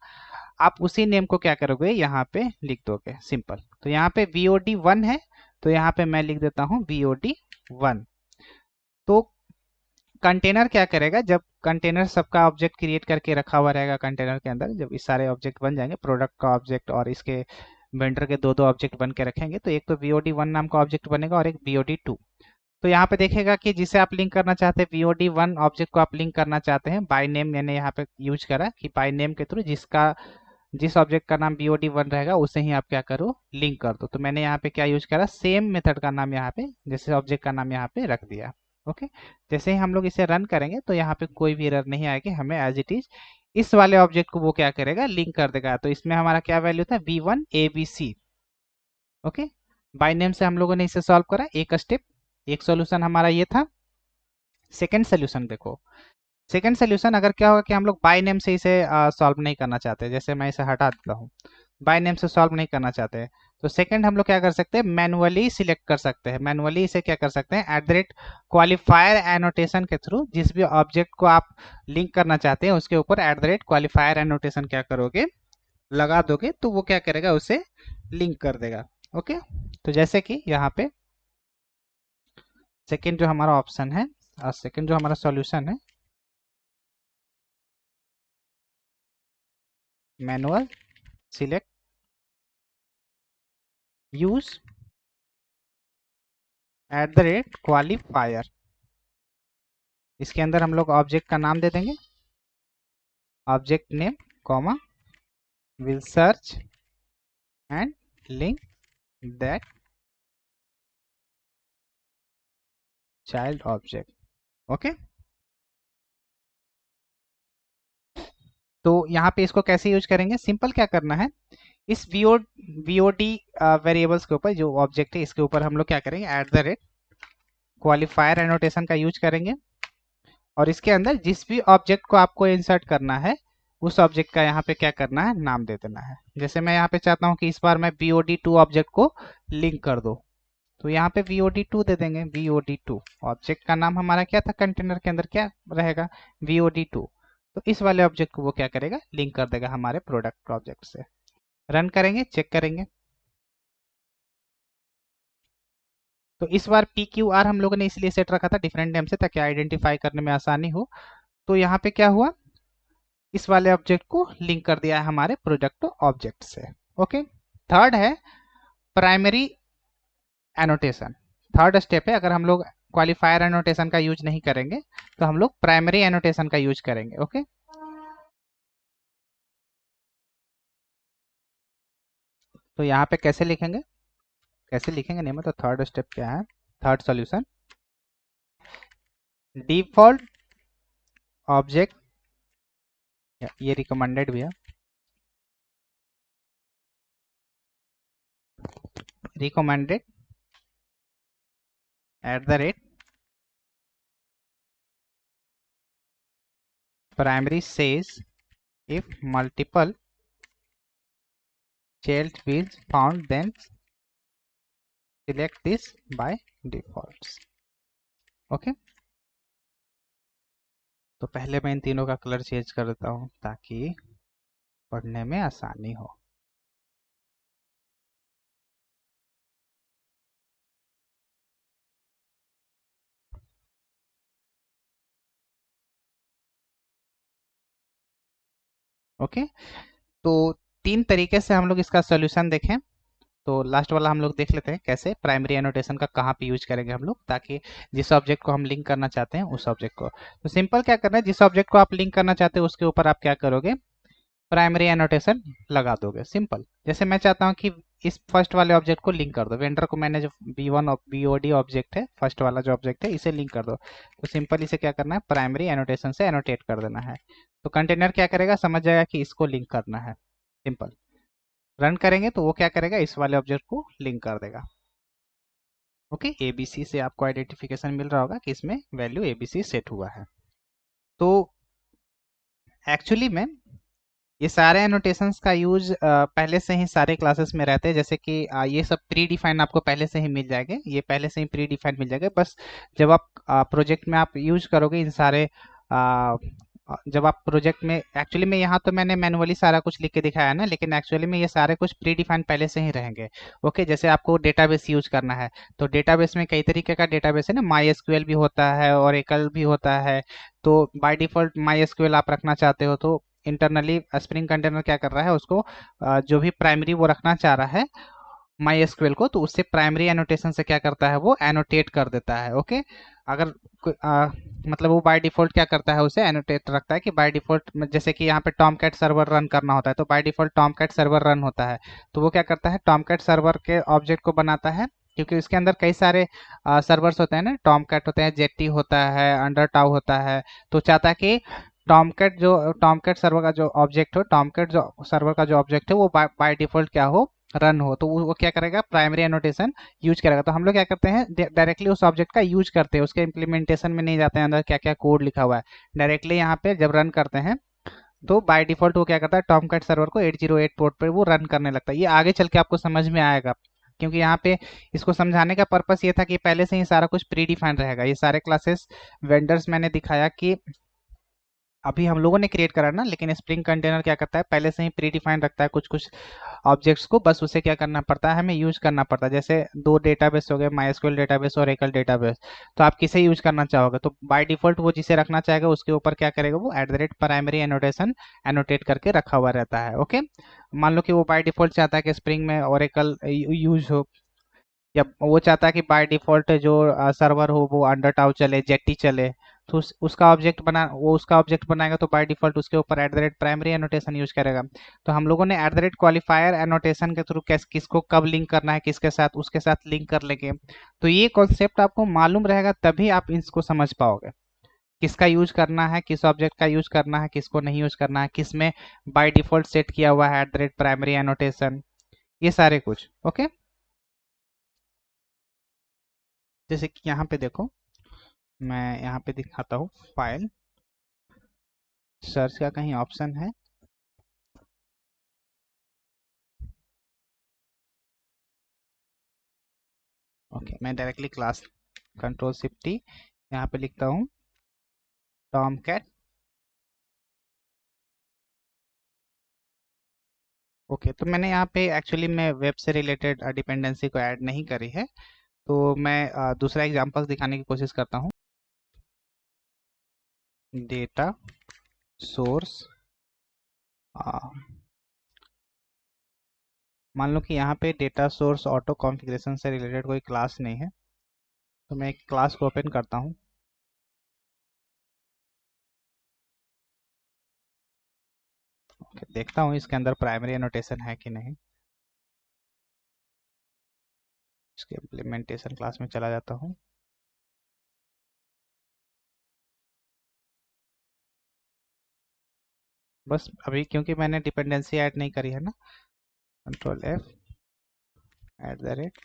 आप उसी नेम को क्या करोगे, यहाँ पे लिख दोगे, सिंपल। तो यहाँ पे VOD1 है, तो यहाँ पे मैं लिख देता हूँ VOD1। तो कंटेनर क्या करेगा, जब कंटेनर सबका ऑब्जेक्ट क्रिएट करके रखा हुआ रहेगा कंटेनर के अंदर, जब इस सारे ऑब्जेक्ट बन जाएंगे, प्रोडक्ट का ऑब्जेक्ट और इसके वेंडर के दो दो ऑब्जेक्ट बन के रखेंगे, तो एक तो VOD1 नाम का ऑब्जेक्ट बनेगा और एक VOD2। तो यहाँ पे देखेगा कि जिसे आप लिंक करना चाहते हैं, VOD1 ऑब्जेक्ट को आप लिंक करना चाहते हैं बाय नेम, मैंने यहाँ पे यूज करा कि बाय नेम के थ्रू जिस ऑब्जेक्ट का नाम VOD1 रहेगा उसे ही आप क्या करो, लिंक कर दो। तो मैंने यहाँ पे क्या यूज करा, सेम मेथड का नाम यहाँ पे, जैसे ऑब्जेक्ट का नाम यहाँ पे रख दिया। ओके, जैसे ही हम लोग इसे रन करेंगे तो यहाँ पे कोई भी एरर नहीं आएगी, हमें एज इट इज इस वाले ऑब्जेक्ट को वो क्या करेगा, लिंक कर देगा। तो इसमें हमारा क्या वैल्यू था, V1 ABC। Okay, by name से हम लोगों ने इसे सॉल्व करा, एक स्टेप, एक सॉल्यूशन हमारा ये था। सेकंड सोल्यूशन देखो, सेकंड सोल्यूशन अगर क्या होगा कि हम लोग बाय नेम से इसे सॉल्व नहीं करना चाहते, जैसे मैं इसे हटा देता हूँ, बाय नेम से सॉल्व नहीं करना चाहते, तो सेकंड हम लोग क्या कर सकते हैं, मैनुअली सिलेक्ट कर सकते हैं। मैनुअली इसे क्या कर सकते हैं, eight the rate qualifier annotation के थ्रू जिस भी ऑब्जेक्ट को आप लिंक करना चाहते हैं उसके ऊपर eight the rate qualifier annotation क्या करोगे, लगा दोगे, तो वो क्या करेगा, उसे लिंक कर देगा। ओके, तो जैसे कि यहाँ पे सेकंड जो हमारा ऑप्शन है और सेकंड जो हमारा सॉल्यूशन है, manual select use eight the rate qualifier, इसके अंदर हम लोग ऑब्जेक्ट का नाम दे देंगे, object name comma will search and link that child object. Okay, तो यहाँ पे इसको कैसे यूज करेंगे, सिंपल क्या करना है, इस वीओडी वेरिएबल्स के ऊपर जो ऑब्जेक्ट है इसके ऊपर हम लोग क्या करेंगे, eight the rate qualifier annotation का यूज करेंगे, और इसके अंदर जिस भी ऑब्जेक्ट को आपको इंसर्ट करना है उस ऑब्जेक्ट का यहाँ पे क्या करना है, नाम दे देना है। जैसे मैं यहाँ पे चाहता हूँ कि इस बार मैं VOD2 ऑब्जेक्ट को लिंक कर दो, तो यहाँ पे VOD2 दे देंगे। VOD2 ऑब्जेक्ट का नाम हमारा क्या था, कंटेनर के अंदर क्या रहेगा, VOD2। तो इस वाले ऑब्जेक्ट को वो क्या करेगा, लिंक कर देगा हमारे प्रोडक्ट ऑब्जेक्ट से। रन करेंगे, चेक करेंगे, तो इस बार PQR हम लोगों ने इसलिए सेट रखा था डिफरेंट नेम से ताकि आइडेंटिफाई करने में आसानी हो। तो यहाँ पे क्या हुआ, इस वाले ऑब्जेक्ट को लिंक कर दिया है हमारे प्रोडक्ट ऑब्जेक्ट से। ओके, थर्ड है प्राइमरी एनोटेशन। थर्ड स्टेप है, अगर हम लोग क्वालिफायर एनोटेशन का यूज नहीं करेंगे तो हम लोग प्राइमरी एनोटेशन का यूज करेंगे। ओके, तो यहाँ पे कैसे लिखेंगे, कैसे लिखेंगे नहीं, मतलब थर्ड स्टेप क्या है, थर्ड सॉल्यूशन, डिफॉल्ट ऑब्जेक्ट, ये रिकमेंडेड भी है, recommended eight the rate primary says if multiple child is found then select this by defaults। Okay, तो पहले मैं इन तीनों का कलर चेंज कर देता हूँ ताकि पढ़ने में आसानी हो। ओके, तो तीन तरीके से हम लोग इसका सॉल्यूशन देखें। तो लास्ट वाला हम लोग देख लेते हैं कैसे प्राइमरी एनोटेशन का कहाँ पे यूज करेंगे हम लोग, ताकि जिस ऑब्जेक्ट को हम लिंक करना चाहते हैं उस ऑब्जेक्ट को, तो सिंपल क्या करना है, जिस ऑब्जेक्ट को आप लिंक करना चाहते हैं उसके ऊपर आप क्या करोगे, प्राइमरी एनोटेशन लगा दोगे। सिंपल, जैसे मैं चाहता हूँ कि इस फर्स्ट वाले ऑब्जेक्ट को लिंक कर दो, वेंडर को मैंने जो BOD ऑब्जेक्ट है, फर्स्ट वाला जो ऑब्जेक्ट है इसे लिंक कर दो, तो सिंपल इसे क्या करना है, प्राइमरी एनोटेशन से एनोटेट कर देना है। तो कंटेनर क्या करेगा, समझ जाएगा कि इसको लिंक करना है। सिंपल, रन करेंगे तो वो क्या करेगा, इस वाले ऑब्जेक्ट को लिंक कर देगा। ओके, ABC से आपको आइडेंटिफिकेशन मिल रहा होगा कि इसमें वैल्यू ABC सेट हुआ है। तो एक्चुअली में ये सारे एनोटेशंस का यूज पहले से ही सारे क्लासेस में रहते हैं, जैसे कि ये सब प्री डिफाइन आपको पहले से ही मिल जाएंगे, ये पहले से ही प्री डिफाइन मिल जाएगा। बस जब आप प्रोजेक्ट में आप यूज करोगे इन सारे जब आप प्रोजेक्ट में, एक्चुअली में यहाँ तो मैंने मैनुअली सारा कुछ लिख के दिखाया है ना, लेकिन एक्चुअली में ये सारे कुछ प्री डिफाइन पहले से ही रहेंगे। ओके, जैसे आपको डेटाबेस यूज करना है तो डेटाबेस में कई तरीके का डेटाबेस है ना, MySQL भी होता है, Oracle भी होता है। तो बाय डिफॉल्ट MySQL आप रखना चाहते हो तो इंटरनली स्प्रिंग कंटेनर क्या कर रहा है, उसको जो भी प्राइमरी वो रखना चाह रहा है MySQL को, तो उससे प्राइमरी एनोटेशन से क्या करता है, वो एनोटेट कर देता है। ओके, अगर मतलब वो बाय डिफॉल्ट क्या करता है, उसे एनोटेट रखता है कि बाय डिफॉल्ट, जैसे कि यहाँ पे टॉमकैट सर्वर रन करना होता है तो by default Tomcat server run होता है, तो वो क्या करता है, टॉमकैट सर्वर के ऑब्जेक्ट को बनाता है, क्योंकि इसके अंदर कई सारे सर्वर्स होते हैं ना, टॉमकैट होते हैं, जेटी होता है, अंडरटाउ होता है, तो चाहता है कि टॉमकैट सर्वर का जो ऑब्जेक्ट हो, टॉमकैट जो सर्वर का जो ऑब्जेक्ट है वो बाय डिफॉल्ट क्या हो, रन हो, तो वो क्या करेगा, प्राइमरी एनोटेशन यूज करेगा। तो हम लोग क्या करते हैं, डायरेक्टली उस ऑब्जेक्ट का यूज करते हैं, उसके इम्प्लीमेंटेशन में नहीं जाते हैं, अंदर क्या क्या कोड लिखा हुआ है, डायरेक्टली यहाँ पे जब रन करते हैं तो बाय डिफॉल्ट वो क्या करता है, टॉमकैट सर्वर को 808 पोर्ट पे वो रन करने लगता है। ये आगे चल के आपको समझ में आएगा, क्योंकि यहाँ पे इसको समझाने का पर्पस ये था कि पहले से ही सारा कुछ प्री डिफाइंड रहेगा। ये सारे क्लासेस वेंडर्स मैंने दिखाया कि अभी हम लोगों ने क्रिएट करा ना, लेकिन स्प्रिंग कंटेनर क्या करता है, पहले से ही प्री डिफाइंड रखता है कुछ कुछ ऑब्जेक्ट्स को, बस उसे क्या करना पड़ता है, हमें यूज करना पड़ता है। जैसे दो डेटाबेस हो गए, माइस्क्यूएल डेटाबेस और एकल डेटाबेस, तो आप किसे यूज करना चाहोगे, तो बाय डिफॉल्ट वो जिसे रखना चाहेगा उसके ऊपर क्या करेगा, वो @प्राइमरी एनोटेशन एनोटेट करके रखा हुआ रहता है। ओके, मान लो कि वो बाय डिफॉल्ट चाहता है कि स्प्रिंग में ओरेकल यूज हो, या वो चाहता है कि बाय डिफॉल्ट जो सर्वर हो वो अंडरटाउ चले, जेटी चले, तो उसका ऑब्जेक्ट बना, वो उसका ऑब्जेक्ट बनाएगा तो बाय डिफॉल्ट उसके ऊपर @प्राइमरी एनोटेशन यूज करेगा। तो हम लोगों ने @क्वालिफायर एनोटेशन के थ्रू किसको कब लिंक करना है, किसके साथ, उसके साथ लिंक कर लेंगे। तो ये कॉन्सेप्ट आपको मालूम रहेगा तभी आप इसको समझ पाओगे, किसका यूज करना है, किस ऑब्जेक्ट का यूज करना है, किसको नहीं यूज करना है, किस में बाय डिफॉल्ट सेट किया हुआ है @प्राइमरी एनोटेशन, ये सारे कुछ। ओके, जैसे कि यहाँ पे देखो, मैं यहाँ पे दिखाता हूँ, फाइल सर्च का कहीं ऑप्शन है। ओके, मैं डायरेक्टली क्लास Ctrl+Shift+T यहाँ पे लिखता हूँ टॉमकैट। ओके, तो मैंने यहाँ पे एक्चुअली मैं वेब से रिलेटेड डिपेंडेंसी को ऐड नहीं करी है, तो मैं दूसरा एग्जांपल्स दिखाने की कोशिश करता हूँ। डेटा सोर्स, मान लो कि यहाँ पे डेटा सोर्स ऑटो कॉन्फ़िगरेशन से रिलेटेड कोई क्लास नहीं है, तो मैं एक क्लास को ओपन करता हूँ। ओके, देखता हूँ इसके अंदर प्राइमरी एनोटेशन है कि नहीं। इसके इम्प्लीमेंटेशन क्लास में चला जाता हूँ। बस अभी क्योंकि मैंने डिपेंडेंसी ऐड नहीं करी है ना, Ctrl+F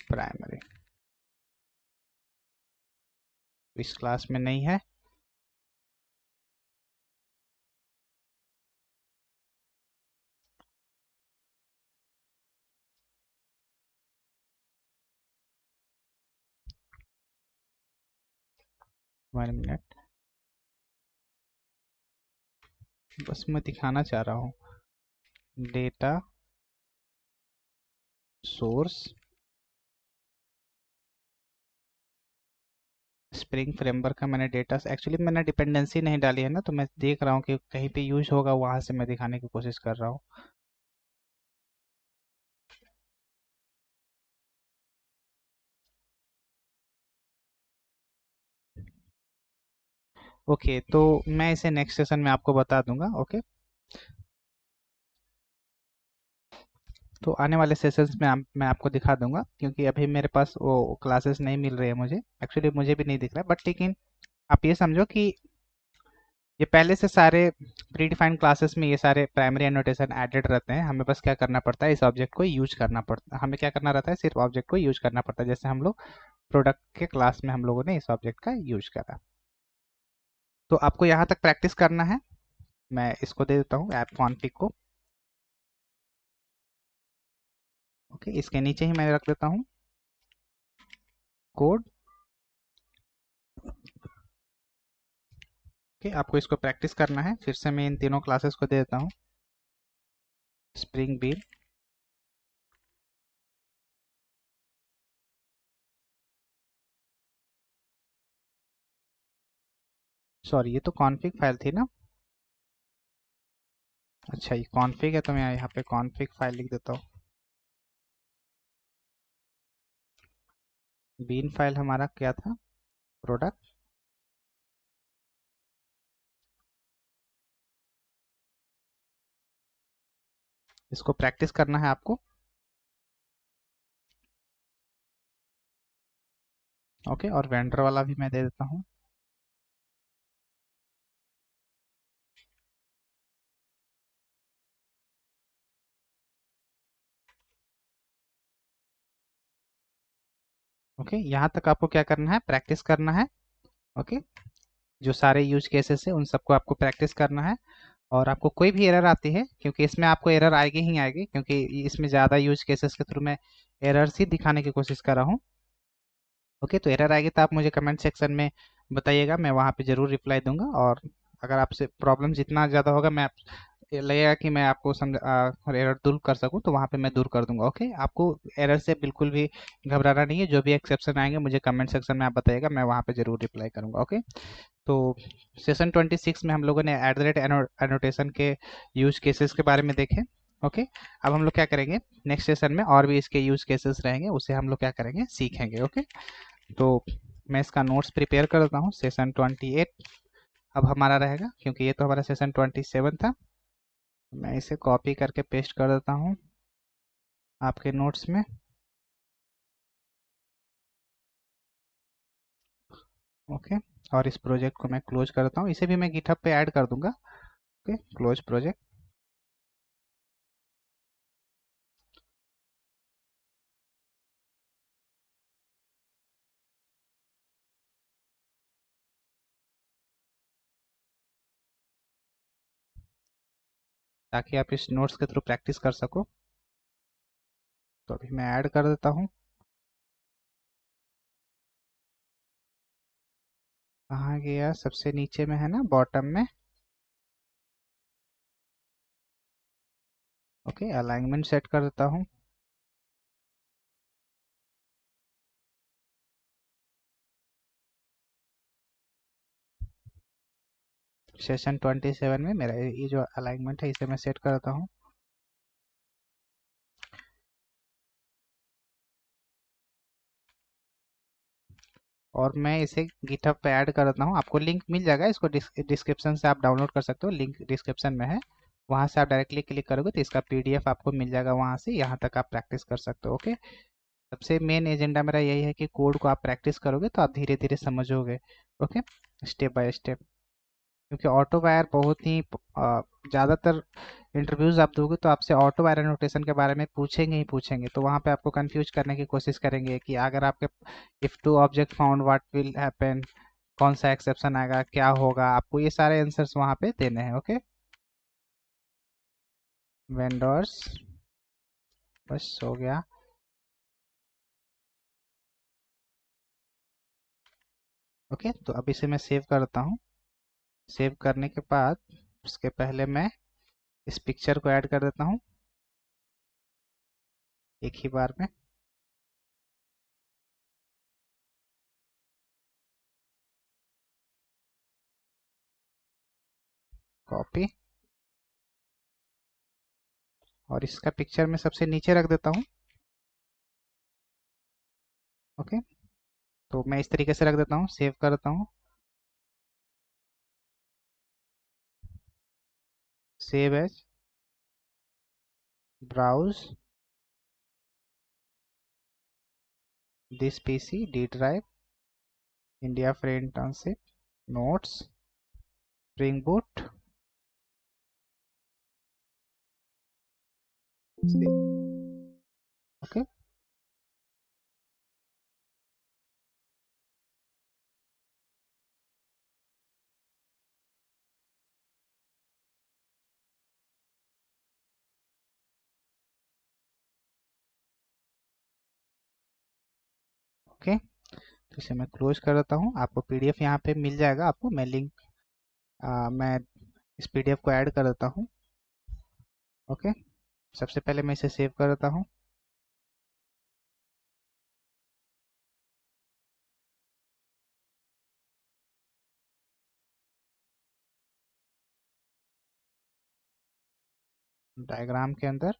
@प्राइमरी, इस क्लास में नहीं है। वन मिनट, बस मैं दिखाना चाह रहा हूँ। डेटा सोर्स स्प्रिंग फ्रेमवर्क का मैंने डेटा, एक्चुअली मैंने डिपेंडेंसी नहीं डाली है ना, तो मैं देख रहा हूँ कि कहीं पे यूज होगा, वहां से मैं दिखाने की कोशिश कर रहा हूँ। ओके, तो मैं इसे नेक्स्ट सेशन में आपको बता दूंगा। ओके, तो आने वाले सेशंस में मैं आपको दिखा दूंगा, क्योंकि अभी मेरे पास वो क्लासेस नहीं मिल रही है मुझे, एक्चुअली मुझे भी नहीं दिख रहा है, बट लेकिन आप ये समझो कि ये पहले से सारे प्री डिफाइंड क्लासेस में ये सारे प्राइमरी एनोटेशन एडेड रहते हैं। हमें बस क्या करना पड़ता है, इस ऑब्जेक्ट को यूज करना पड़ता है। हमें क्या करना रहता है, सिर्फ ऑब्जेक्ट को यूज करना पड़ता है, जैसे हम लोग प्रोडक्ट के क्लास में हम लोगों ने इस ऑब्जेक्ट का यूज करा। तो आपको यहाँ तक प्रैक्टिस करना है। मैं इसको दे देता हूँ ऐप कॉन्फ़िग को। ओके, इसके नीचे ही मैं रख देता हूँ कोड। ओके, आपको इसको प्रैक्टिस करना है। फिर से मैं इन तीनों क्लासेस को दे देता हूँ, स्प्रिंग बीन, सॉरी ये तो कॉन्फ़िग फाइल थी ना। अच्छा, ये कॉन्फ़िग है, तो मैं यहाँ पे कॉन्फ़िग फाइल लिख देता हूँ। बीन फाइल हमारा क्या था, प्रोडक्ट। इसको प्रैक्टिस करना है आपको। ओके, और वेंडर वाला भी मैं दे देता हूँ। ओके, यहाँ तक आपको क्या करना है, प्रैक्टिस करना है। ओके, जो सारे यूज केसेस है उन सबको आपको प्रैक्टिस करना है। और आपको कोई भी एरर आती है, क्योंकि इसमें आपको एरर आएगी ही आएगी, क्योंकि इसमें ज़्यादा यूज केसेस के थ्रू मैं एरर्स ही दिखाने की कोशिश कर रहा हूँ। ओके, तो एरर आएगी तो आप मुझे कमेंट सेक्शन में बताइएगा, मैं वहाँ पे ज़रूर रिप्लाई दूंगा। और अगर आपसे प्रॉब्लम जितना ज़्यादा होगा, मैं लगेगा कि मैं आपको एरर दूर कर सकूं, तो वहाँ पे मैं दूर कर दूंगा। ओके, आपको एरर से बिल्कुल भी घबराना नहीं है, जो भी एक्सेप्शन आएंगे मुझे कमेंट सेक्शन में आप बताइएगा, मैं वहाँ पे ज़रूर रिप्लाई करूंगा। ओके, तो सेशन 26 में हम लोगों ने एट द रेट एनोटेशन के यूज केसेस के बारे में देखे। ओके, अब हम लोग क्या करेंगे, नेक्स्ट सेशन में और भी इसके यूज केसेस रहेंगे, उसे हम लोग क्या करेंगे, सीखेंगे। ओके, तो मैं इसका नोट्स प्रिपेयर कर देता हूँ। सेशन 28 अब हमारा रहेगा, क्योंकि ये तो हमारा सेशन 27 था। मैं इसे कॉपी करके पेस्ट कर देता हूँ आपके नोट्स में। ओके, और इस प्रोजेक्ट को मैं क्लोज करता हूँ, इसे भी मैं गिटहब पे ऐड कर दूंगा। Okay, close project. ताकि आप इस नोट्स के थ्रू प्रैक्टिस कर सको। तो अभी मैं ऐड कर देता हूँ। कहाँ गया, सबसे नीचे में है ना, बॉटम में। ओके, अलाइनमेंट सेट कर देता हूँ। सेशन 27 में मेरा ये जो अलाइनमेंट है, इसे मैं सेट कर देता हूँ। और मैं इसे गिटहब पे ऐड कर देता हूँ। आपको लिंक मिल जाएगा, इसको डिस्क्रिप्शन से आप डाउनलोड कर सकते हो, लिंक डिस्क्रिप्शन में है। वहाँ से आप डायरेक्टली क्लिक करोगे तो इसका पीडीएफ आपको मिल जाएगा, वहाँ से यहाँ तक आप प्रैक्टिस कर सकते हो। ओके, सबसे मेन एजेंडा मेरा यही है कि कोड को आप प्रैक्टिस करोगे तो आप धीरे धीरे समझोगे। ओके, स्टेप बाय स्टेप, क्योंकि ऑटो वायर बहुत ही ज़्यादातर इंटरव्यूज आप दोगे तो आपसे ऑटो वायर नोटेशन के बारे में पूछेंगे ही पूछेंगे, तो वहाँ पे आपको कंफ्यूज करने की कोशिश करेंगे कि अगर आपके if two object found what will happen, कौन सा एक्सेप्शन आएगा, क्या होगा, आपको ये सारे आंसर्स वहाँ पे देने हैं। ओके, वेंडर्स, बस हो गया। ओके, तो अब इसे मैं सेव करता हूँ। सेव करने के बाद उसके पहले मैं इस पिक्चर को ऐड कर देता हूँ एक ही बार में। कॉपी, और इसका पिक्चर मैं सबसे नीचे रख देता हूँ। ओके, तो मैं इस तरीके से रख देता हूँ, सेव कर देता हूँ। Save as, browse this PC, D drive, India free internship, notes, spring boot. Okay, okay, तो इसे मैं क्लोज कर देता हूँ। आपको पीडीएफ यहाँ पे मिल जाएगा, आपको मैं लिंक मैं इस पीडीएफ को ऐड कर देता हूँ। ओके, सबसे पहले मैं इसे सेव कर देता हूँ। डायग्राम के अंदर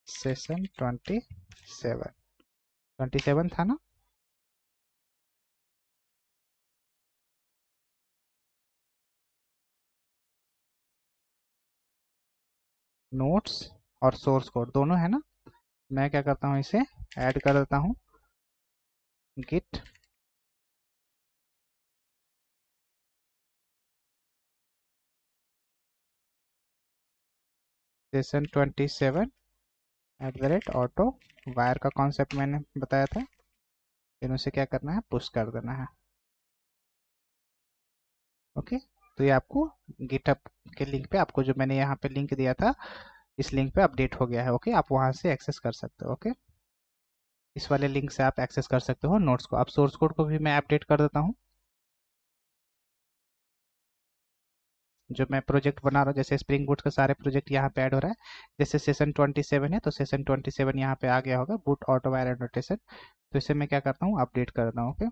सेशन 27 था ना। नोट्स और सोर्स कोड दोनों है ना। मैं क्या करता हूँ, इसे ऐड कर देता हूँ। Git session 27 at the rate auto wire का कॉन्सेप्ट मैंने बताया था, इन उसे क्या करना है, पुश कर देना है। ओके, तो ये आपको गिटहब के लिंक पे, आपको जो मैंने यहाँ पे लिंक दिया था, इस लिंक पे अपडेट हो गया है। ओके, आप वहाँ से एक्सेस कर सकते हो। ओके, इस वाले लिंक से आप एक्सेस कर सकते हो नोट्स को। अब सोर्स कोड को भी मैं अपडेट कर देता हूँ। जो मैं प्रोजेक्ट बना रहा हूँ, जैसे स्प्रिंग बूट का सारे प्रोजेक्ट यहाँ पे ऐड हो रहा है। जैसे सेशन 27 है तो सेशन 27 यहाँ पे आ गया होगा, बूट ऑटो वायर एनोटेशन। तो इसे मैं क्या करता हूँ, अपडेट करता हूँ। ओके,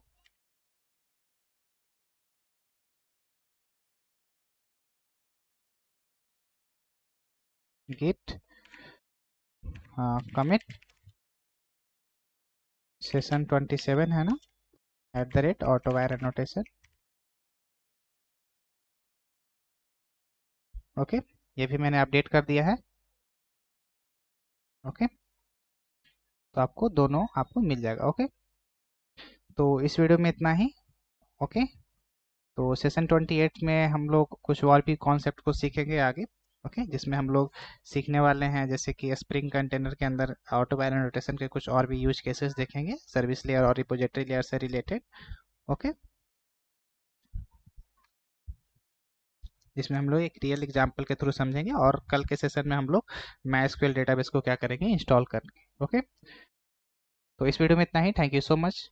गिट कमिट सेशन 27 है ना, @ ऑटो वायर एनोटेशन। ओके, ये भी मैंने अपडेट कर दिया है। ओके, तो आपको दोनों आपको मिल जाएगा। ओके, तो इस वीडियो में इतना ही। ओके, तो सेशन 28 में हम लोग कुछ और भी कॉन्सेप्ट को सीखेंगे आगे। ओके, जिसमें हम लोग सीखने वाले हैं जैसे कि स्प्रिंग कंटेनर के अंदर ऑटो वायर एनोटेशन के कुछ और भी यूज केसेस देखेंगे, सर्विस लेयर और रिपोजिटरी लेयर से रिलेटेड। ओके, जिसमें हम लोग एक रियल एग्जांपल के थ्रू समझेंगे, और कल के सेशन में हम लोग MySQL डेटाबेस को क्या करेंगे, इंस्टॉल करेंगे। ओके, तो इस वीडियो में इतना ही। Thank you so much.